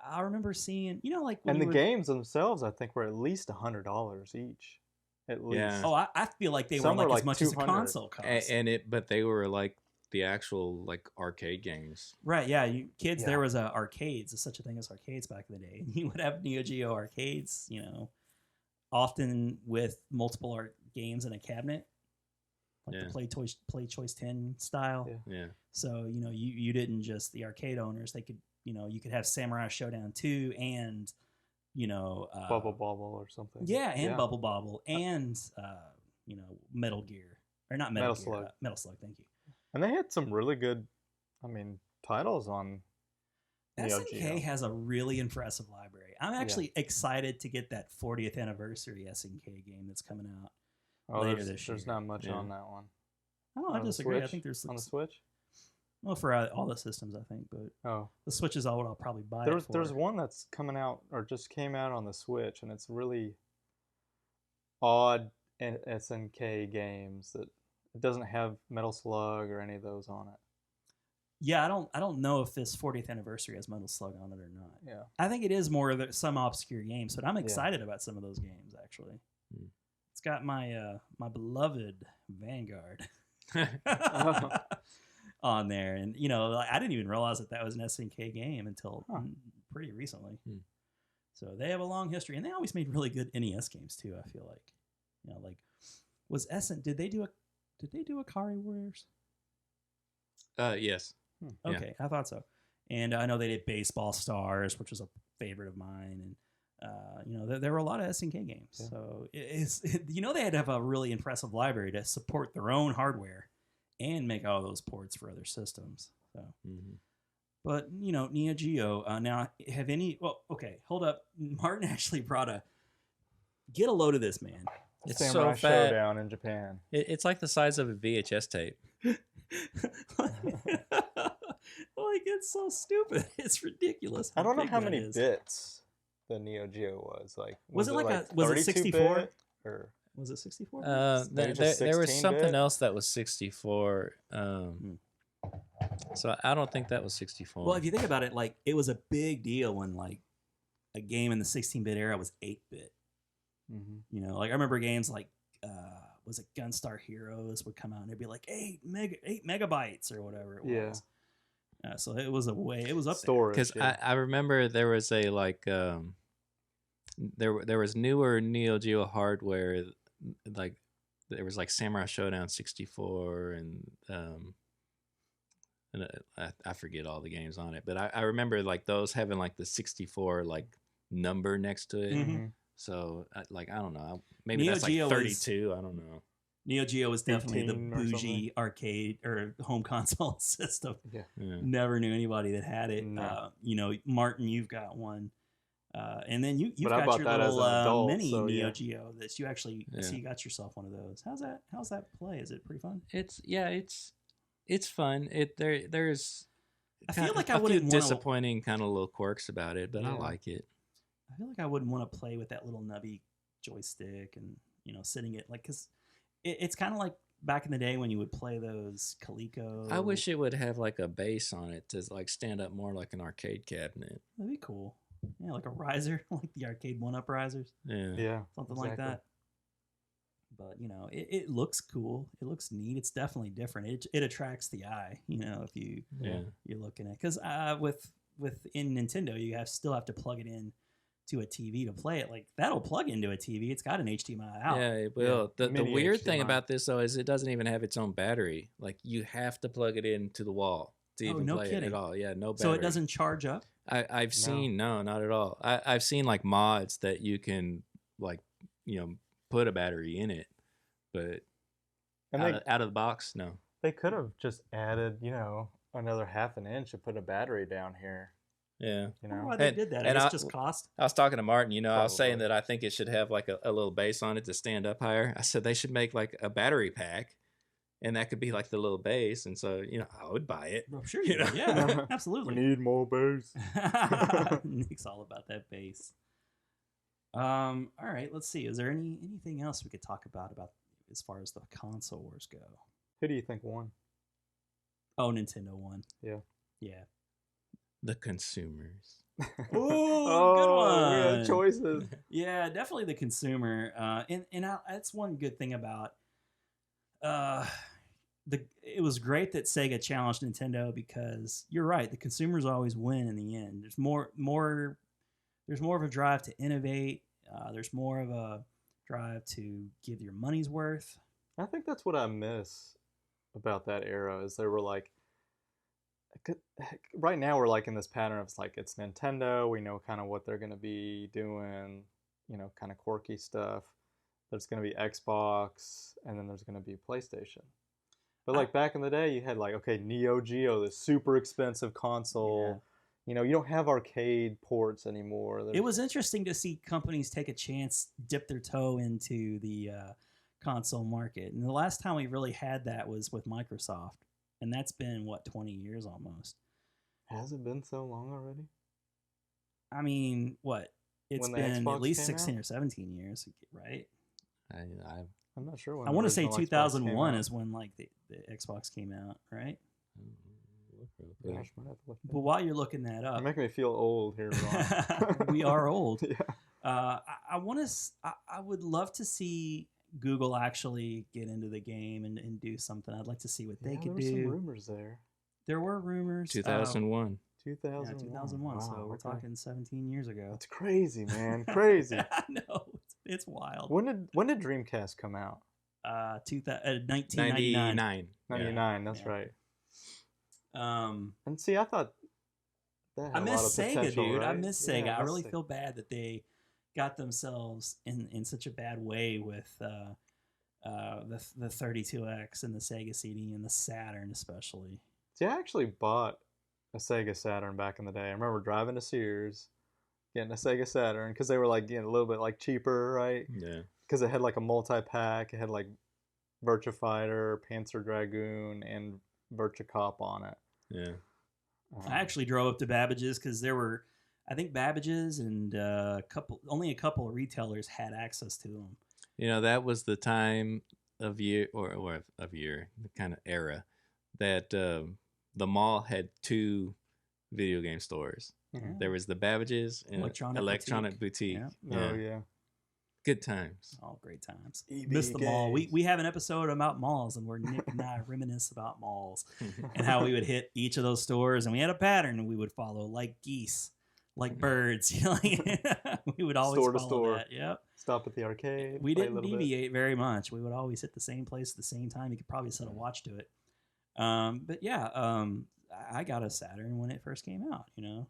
I remember seeing, like when And you the were- games themselves, I think, were at least $100 each. At least. Yeah. Oh, I feel like they Some were were like like as much as a 200. console cost. But they were like the actual like arcade games. Right, yeah, kids. Yeah. There was arcades. There's such a thing as arcades back in the day. You would have Neo Geo arcades, often with multiple games in a cabinet, like Yeah. the Play Choice 10 style. Yeah. Yeah. So you didn't just the arcade owners. They could you could have Samurai Showdown 2 and Bubble Bobble or something. Yeah, and Bubble Bobble and Metal Gear or not Metal Gear, Slug. Metal Slug. Thank you. And they had some really good, titles on Neo SNK Geo. has a really impressive library. I'm actually excited to get that 40th anniversary SNK game that's coming out later this year. There's not much on that one. Oh, I disagree. I think there's on the Switch. Well, for all the systems, I think, but the Switch is all what I'll probably buy. There's one that's coming out or just came out on the Switch, and it's really odd SNK games that it doesn't have Metal Slug or any of those on it. Yeah, I don't know if this 40th anniversary has Metal Slug on it or not. Yeah, I think it is more of some obscure games, but I'm excited about some of those games actually. It's got my my beloved Vanguard on there, and I didn't even realize that was an SNK game until pretty recently. So they have a long history, and they always made really good NES games too. I feel like, was did they do Akari Warriors? Yes. Okay, yeah. I thought so. And I know they did Baseball Stars, which was a favorite of mine, and there were a lot of SNK games. Yeah. So they had to have a really impressive library to support their own hardware and make all those ports for other systems. So, but Neo Geo. Now, have any? Well, okay, hold up. Martin actually brought get a load of this, man. It's Samurai so fat. Showdown in Japan. It's like the size of a VHS tape. Like, it's so stupid. It's ridiculous. I don't know how many bits the Neo Geo was. Like, was it 64? Or was it 64? There was something else that was 64. So I don't think that was 64. Well, if you think about it, like, it was a big deal when like a game in the 16-bit era was 8-bit. Like I remember games like was it Gunstar Heroes would come out and it'd be like 8 megabytes or whatever it was. So it was up storage, there. Because I remember there was a like there was newer Neo Geo hardware, like there was like Samurai Showdown 64 and I forget all the games on it, but I remember like those having like the 64 like number next to it. So I don't know, maybe Neo that's like Geo 32. I don't know. Neo Geo was definitely the bougie arcade or home console system. Yeah. Never knew anybody that had it. No. Martin, you've got one. And then you've But I got bought your that as little an adult, mini so, Neo yeah. Geo that you actually so you got yourself one of those. How's that play? Is it pretty fun? It's fun. There's I feel like I a few wouldn't want disappointing kind of little quirks about it, but I like it. I feel like I wouldn't want to play with that little nubby joystick and sitting it like because it's kind of like back in the day when you would play those Coleco. I wish it would have like a base on it to like stand up more like an arcade cabinet. That'd be cool. Yeah, like a riser, like the arcade 1-up risers. Yeah. Something like that. But it looks cool. It looks neat. It's definitely different. It attracts the eye. If you're looking at because in Nintendo you still have to plug it in to a TV to play it. Like that'll plug into a TV. It's got an HDMI out. Yeah, it will. Yeah. The weird HDMI. thing about this though is it doesn't even have its own battery. Like you have to plug it into the wall to even play it at all. Yeah, no battery. So it doesn't charge up? I've seen not at all. I've seen like mods that you can like put a battery in it, but out of the box, no. They could have just added, another half an inch and put a battery down here. Yeah. I don't know why they did that. It's just cost. I was talking to Martin, I was saying that I think it should have like a little base on it to stand up higher. I said they should make like a battery pack and that could be like the little base. And so, I would buy it. I'm sure you would. Yeah, absolutely. We need more base. Nick's all about that base. All right, let's see. Is there anything else we could talk about as far as the console wars go? Who do you think won? Oh, Nintendo won. Yeah. Yeah. The consumers. Ooh, good one. We had choices. Yeah, definitely the consumer. That's one good thing about it was great that Sega challenged Nintendo because you're right, the consumers always win in the end. There's more of a drive to innovate. There's more of a drive to give your money's worth. I think that's what I miss about that era is they were like, right now we're like in this pattern of it's Nintendo. We know kind of what they're going to be doing, kind of quirky stuff. There's going to be Xbox, and then there's going to be PlayStation. But back in the day, you had Neo Geo, the super expensive console. You know, you don't have arcade ports anymore. It was interesting to see companies take a chance, dip their toe into the console market. And the last time we really had that was with Microsoft. And that's been, 20 years almost. Has it been so long already? I mean, what? It's When the been Xbox at least came 16 out? or 17 years, right? I'm not sure when. I the want to say original Xbox 2001 came out. is when like the Xbox came out, right? Gosh, might have to look that But up. while you're looking that You're up, making me feel old here, Ron. we are old. Yeah. I want to. I would love to see Google actually get into the game and do something. I'd like to see what they Yeah, could there were do. some rumors there. There were rumors. 2001. 2001. Yeah, 2001. Wow, So we're okay. talking 17 years ago. That's crazy, man. Crazy. I know. It's wild. When did Dreamcast come out? 1999. 99. 99. That's Yeah. right. Um, And see, I thought that had I a miss lot of Sega, potential, dude. I right? miss Yeah, Sega. I miss really Sega. feel bad that they got themselves in such a bad way with the 32X and the Sega CD and the Saturn especially. See, I actually bought a Sega Saturn back in the day. I remember driving to Sears, getting a Sega Saturn because they were like getting a little bit like cheaper, right? Yeah. Because it had like a multi-pack. It had like Virtua Fighter, Panzer Dragoon, and Virtua Cop on it. Yeah. I actually drove up to Babbage's because there were, I think Babbage's and only a couple of retailers had access to them. You know, that was the time of year or of year, the kind of era that the mall had two video game stores. Mhm. There was the Babbage's and Electronic Boutique. Yeah. Oh yeah. Good times. All great times. EB Miss the mall. games. We have an episode about malls, and where Nick and I reminisce about malls and how we would hit each of those stores, and we had a pattern we would follow, like geese, like birds. You know, we would always Store to follow store. that. Yep. Stop at the arcade. We play a didn't little bit. deviate very much. We would always hit the same place at the same time. You could probably set a watch to it. But yeah, I got a Saturn when it first came out. You know,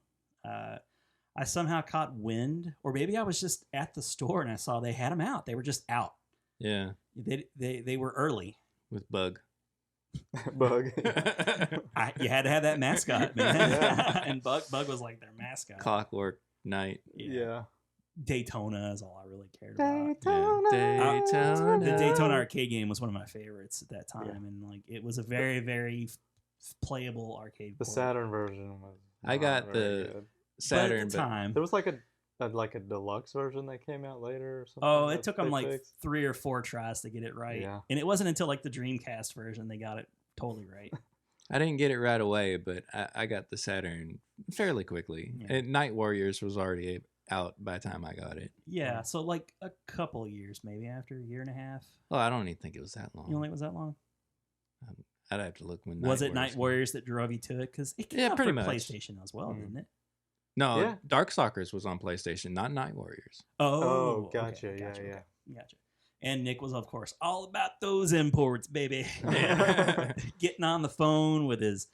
I somehow caught wind, or maybe I was just at the store and I saw they had them out. They were just out. Yeah. They were early. With Bug. Bug. You had to have that mascot, man. Yeah. And Bug was like their mascot. Clockwork Night. Yeah. Daytona is all I really cared about. Yeah. Daytona. The Daytona arcade game was one of my favorites at that time, and like it was a very, very playable arcade. The port. Saturn version was. I got not very the good. Saturn, but at the time, There was like a deluxe version that came out later or something. oh, it that took they them like fixed. 3 or 4 tries to get it right, Yeah. and it wasn't until like the Dreamcast version they got it totally right. I didn't get it right away, but I got the Saturn fairly quickly. Yeah. And Night Warriors was already out by the time I got it. Yeah, so like a couple of years, maybe after a year and a half. Oh, I don't even think it was that long. You don't think it was that long? I'd have to look when. Was it Warriors Night came. Warriors that drove you to it? Because it came Yeah, out pretty for much. PlayStation as well, Mm. didn't it? No, Yeah. Darkstalkers was on PlayStation, not Night Warriors. Oh, okay, gotcha, yeah, yeah. Gotcha. And Nick was, of course, all about those imports, baby. Yeah. Getting on the phone with his,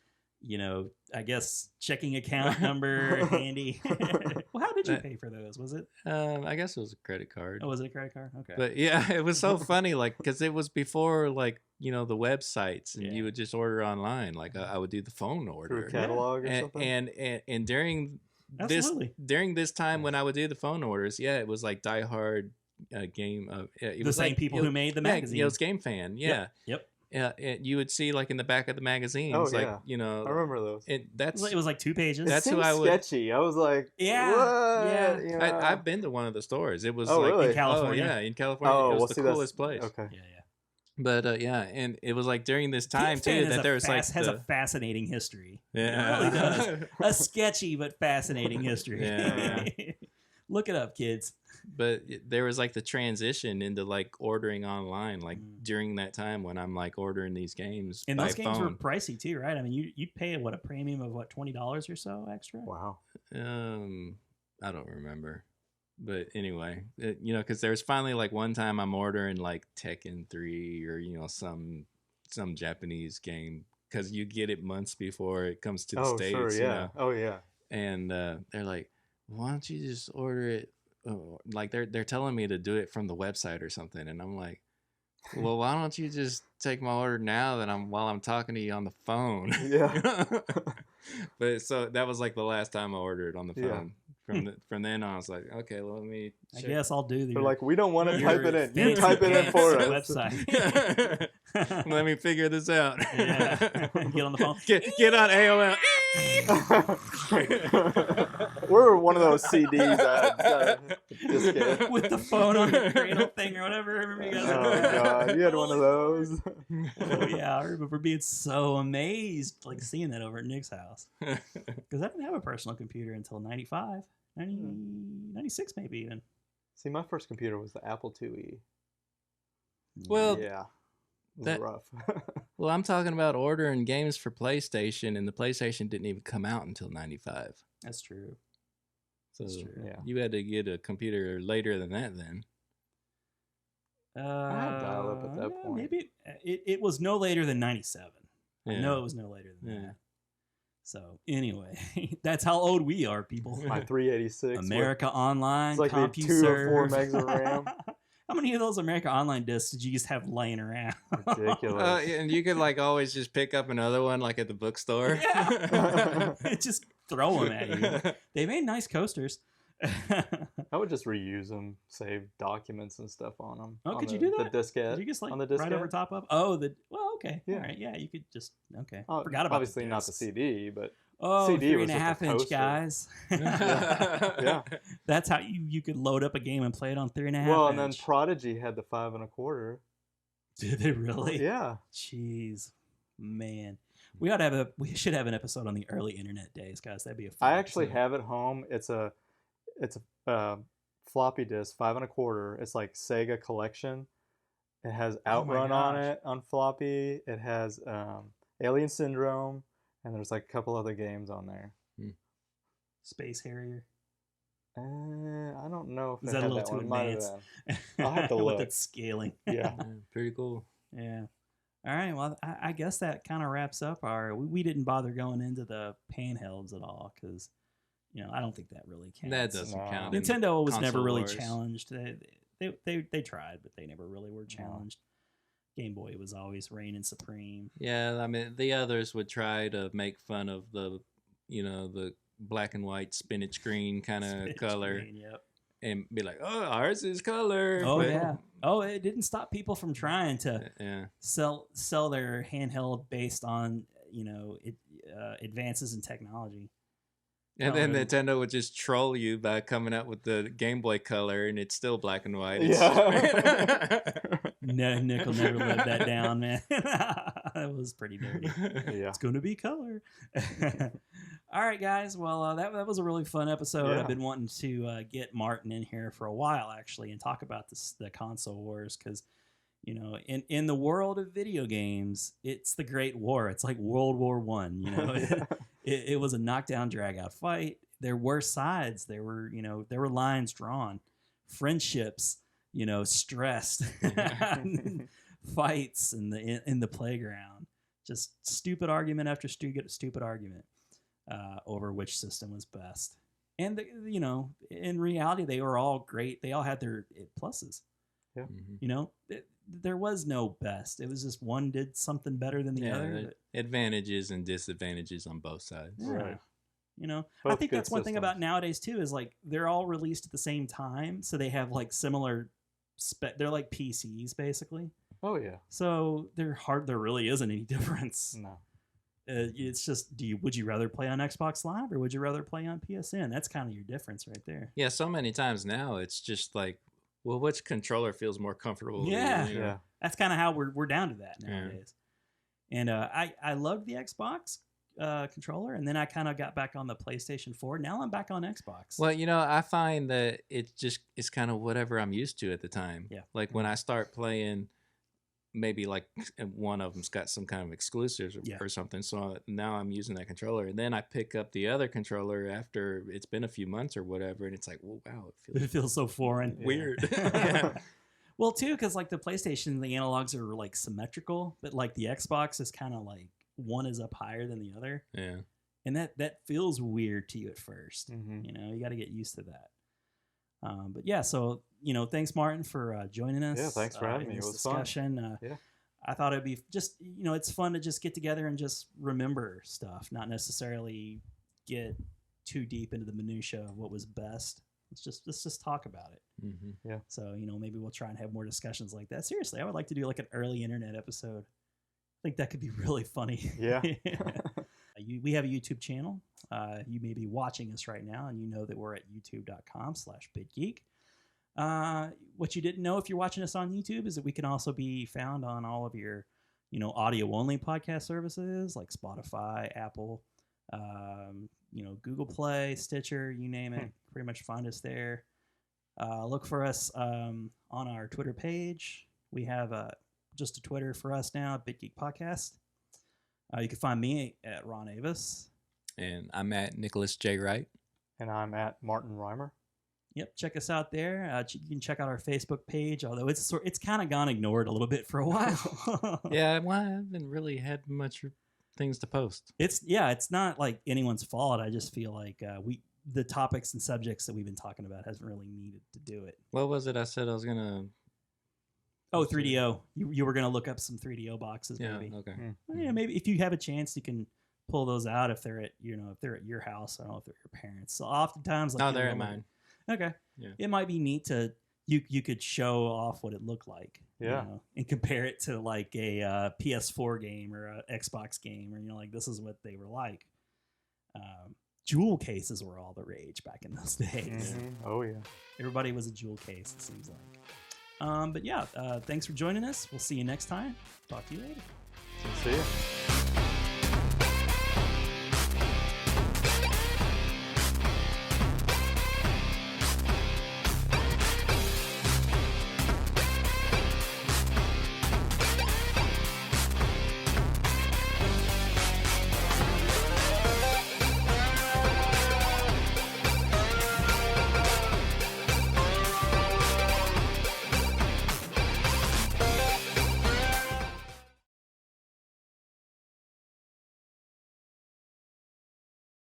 I guess, checking account number handy. Well, how did you pay for those? Was it? I guess it was a credit card. Oh, was it a credit card? Okay. But yeah, it was so funny, like, because it was before, like, the websites, and Yeah. you would just order online. Like, I would do the phone Through order. a catalog or And, something. and during Absolutely. this time when I would do the phone orders, yeah, it was like Die Hard game. It The was same like, people who made the magazine. Yeah, it was Game Fan. Yeah. Yep. Yeah, and you would see like in the back of the magazines, Oh, like yeah. I remember those. that's It was like 2 pages. That's It who seemed I would- sketchy. I was like, Yeah, what? yeah. You know? I've been to one of the stores. It was Oh, like really? In California. Oh, yeah, in California, Oh, it was well, the see, that's- coolest place. Okay. Yeah. But yeah, and it was like during this time Game Fan too is that there was has like a fascinating history. yeah, It really does. A sketchy but fascinating history. Yeah. Look it up, kids. But there was like the transition into like ordering online, like during that time when I'm like ordering these games And by those games were phone. pricey too, right? I mean, you'd pay a premium of $20 or so extra. Wow. I don't remember, but anyway, because there was finally like one time I'm ordering like Tekken 3 or some Japanese game because you get it months before it comes to the Oh, States. sure. you Yeah. know? Oh, yeah. And they're like, why don't you just order it? Like they're telling me to do it from the website or something, and I'm like, Well, why don't you just take my order now while I'm talking to you on the phone? Yeah. But so that was like the last time I ordered on the Yeah. phone. From then on, I was like, okay, well, let me I check. guess I'll do the. They're like, we don't want to your type it in. You fancy type it in pants for us. Website. Let me figure this out. Yeah. Get on the phone. Get on AOL. We're one of those CDs diskette. With the phone on the cradle thing or whatever. I remember you guys. Oh god, you had one of those. Oh yeah, I remember being so amazed, like seeing that over at Nick's house. Because I didn't have a personal computer until 95, 96 maybe even. See, my first computer was the Apple IIe. Well, Yeah, it was that- rough. well, I'm talking about ordering games for PlayStation, and the PlayStation didn't even come out until 95. That's true. So That's true. Yeah. you had to get a computer later than that then. I had dial-up at that point. Maybe it was no later than 97. I Yeah. know it was no later than Yeah. that. So anyway, that's how old we are, people. My 386. with- America Online, It's like they had 2 or 4 megs of RAM. How many of those America Online discs did you just have laying around? Ridiculous. And you could like always just pick up another one like at the bookstore. Yeah. Just throw them at you. They made nice coasters. I would just reuse them, save documents and stuff on them. Oh, could you do that? The diskette. Did you just like on the right over diskette? top of? Oh, well, okay. Yeah. All right. Yeah, you could just okay. Oh, Forgot about obviously the not the discs. CD, but Oh, CD three was and a just a half inch coaster. guys. Yeah. That's how you could load up a game and play it on 3.5 well, and then inch. Prodigy had the 5 1/4. Did they really? Yeah. Jeez, man. We should have an episode on the early internet days, guys. That'd be a fun I actually episode. have at home. It's a floppy disk, 5 1/4. It's like Sega Collection. It has Oh my Outrun on gosh. it on floppy. It has Alien Syndrome, and there's like a couple other games on there. Space Harrier. I don't know if Is it that a had little that too one. Might have advanced? been. I'll have to With look. its scaling. Yeah. Yeah, pretty cool. Yeah. All right. Well, I guess that kind of wraps up our. We didn't bother going into the handhelds at all because, I don't think that really counts. That doesn't No. count. in Nintendo was never console really wars. challenged. They tried, but they never really were challenged. Game Boy was always reigning supreme. Yeah, I mean the others would try to make fun of the black and white spinach green kind of Spinach color green, yep. and be like, oh, ours is color. Oh But- yeah. Oh, it didn't stop people from trying to Yeah. sell their handheld based on advances in technology. And Oh, then really? Nintendo would just troll you by coming up with the Game Boy Color, and it's still black and white. Yeah. No, Nick will never live that down, man. That was pretty dirty. Yeah. It's going to be color. All right, guys. Well, that was a really fun episode. Yeah. I've been wanting to get Martin in here for a while, actually, and talk about the console wars because, in the world of video games, it's the Great War. It's like World War One. It was a knockdown, drag-out fight. There were sides. There were lines drawn, friendships. Stressed fights in the playground, just stupid argument after stupid argument over which system was best. And in reality, they were all great. They all had their pluses. Yeah. Mhm. There was no best. It was just one did something better than the Yeah, other. there- advantages and disadvantages on both sides. Yeah. Right. I Both think good that's one thing about systems. nowadays too is like they're all released at the same time, so they have like similar they're like PCs basically. Oh yeah. So there really isn't any difference. No. It's just would you rather play on Xbox Live or would you rather play on PSN? That's kind of your difference right there. Yeah, so many times now it's just like, well, which controller feels more comfortable? to you, Yeah. you know? Yeah. That's kind of how we're down to that Yeah. nowadays. And I loved the Xbox controller, and then I kind of got back on the PlayStation 4. Now I'm back on Xbox. Well, I find that it's kind of whatever I'm used to at the time. Yeah. Like when I start playing, maybe like one of them's got some kind of exclusives Yeah. or something. So now I'm using that controller, and then I pick up the other controller after it's been a few months or whatever, and it's like, well, wow, It feels so foreign. Yeah. weird. Yeah. Well, too, because like the PlayStation, the analogs are like symmetrical, but like the Xbox is kind of like one is up higher than the other, Yeah. and that feels weird to you at first. Mm-hmm. You got to get used to that. But yeah, so thanks Martin for joining us. Yeah, thanks for having me. It was discussion. fun. I thought it'd be just it's fun to just get together and just remember stuff, not necessarily get too deep into the minutia of what was best. Let's just talk about it. Mm-hmm. Yeah. So maybe we'll try and have more discussions like that. Seriously, I would like to do like an early internet episode. I think that could be really funny. Yeah. We have a YouTube channel. You may be watching us right now, and you know that we're at youtube.com/BitGeek. What you didn't know if you're watching us on YouTube is that we can also be found on all of your, audio-only podcast services like Spotify, Apple, Google Play, Stitcher, you name it. Pretty much find us there. Look for us on our Twitter page. We have just a Twitter for us now, BitGeek Podcast. You can find me at Ron Avis. And I'm at Nicholas J. Wright. And I'm at Martin Reimer. Yep, check us out there. You can check out our Facebook page, although it's kind of gone ignored a little bit for a while. Yeah, well, I haven't really had much things to post. It's not like anyone's fault. I just feel like the topics and subjects that we've been talking about hasn't really needed to do it. What was it I said I was gonna? Oh, 3DO. You were gonna look up some 3DO boxes, Yeah. maybe. Okay. Well, yeah, maybe if you have a chance, you can pull those out if they're at your house. I don't know if they're your parents. So oftentimes, like, No, they're at mine. Okay. Yeah. It might be neat to you could show off what it looked like. Yeah. And compare it to like a PS4 game or a Xbox game, or like this is what they were like. Jewel cases were all the rage back in those days. Mm-hmm. Oh yeah. Everybody was a jewel case, it seems like. But yeah, thanks for joining us. We'll see you next time. Talk to you later. See ya.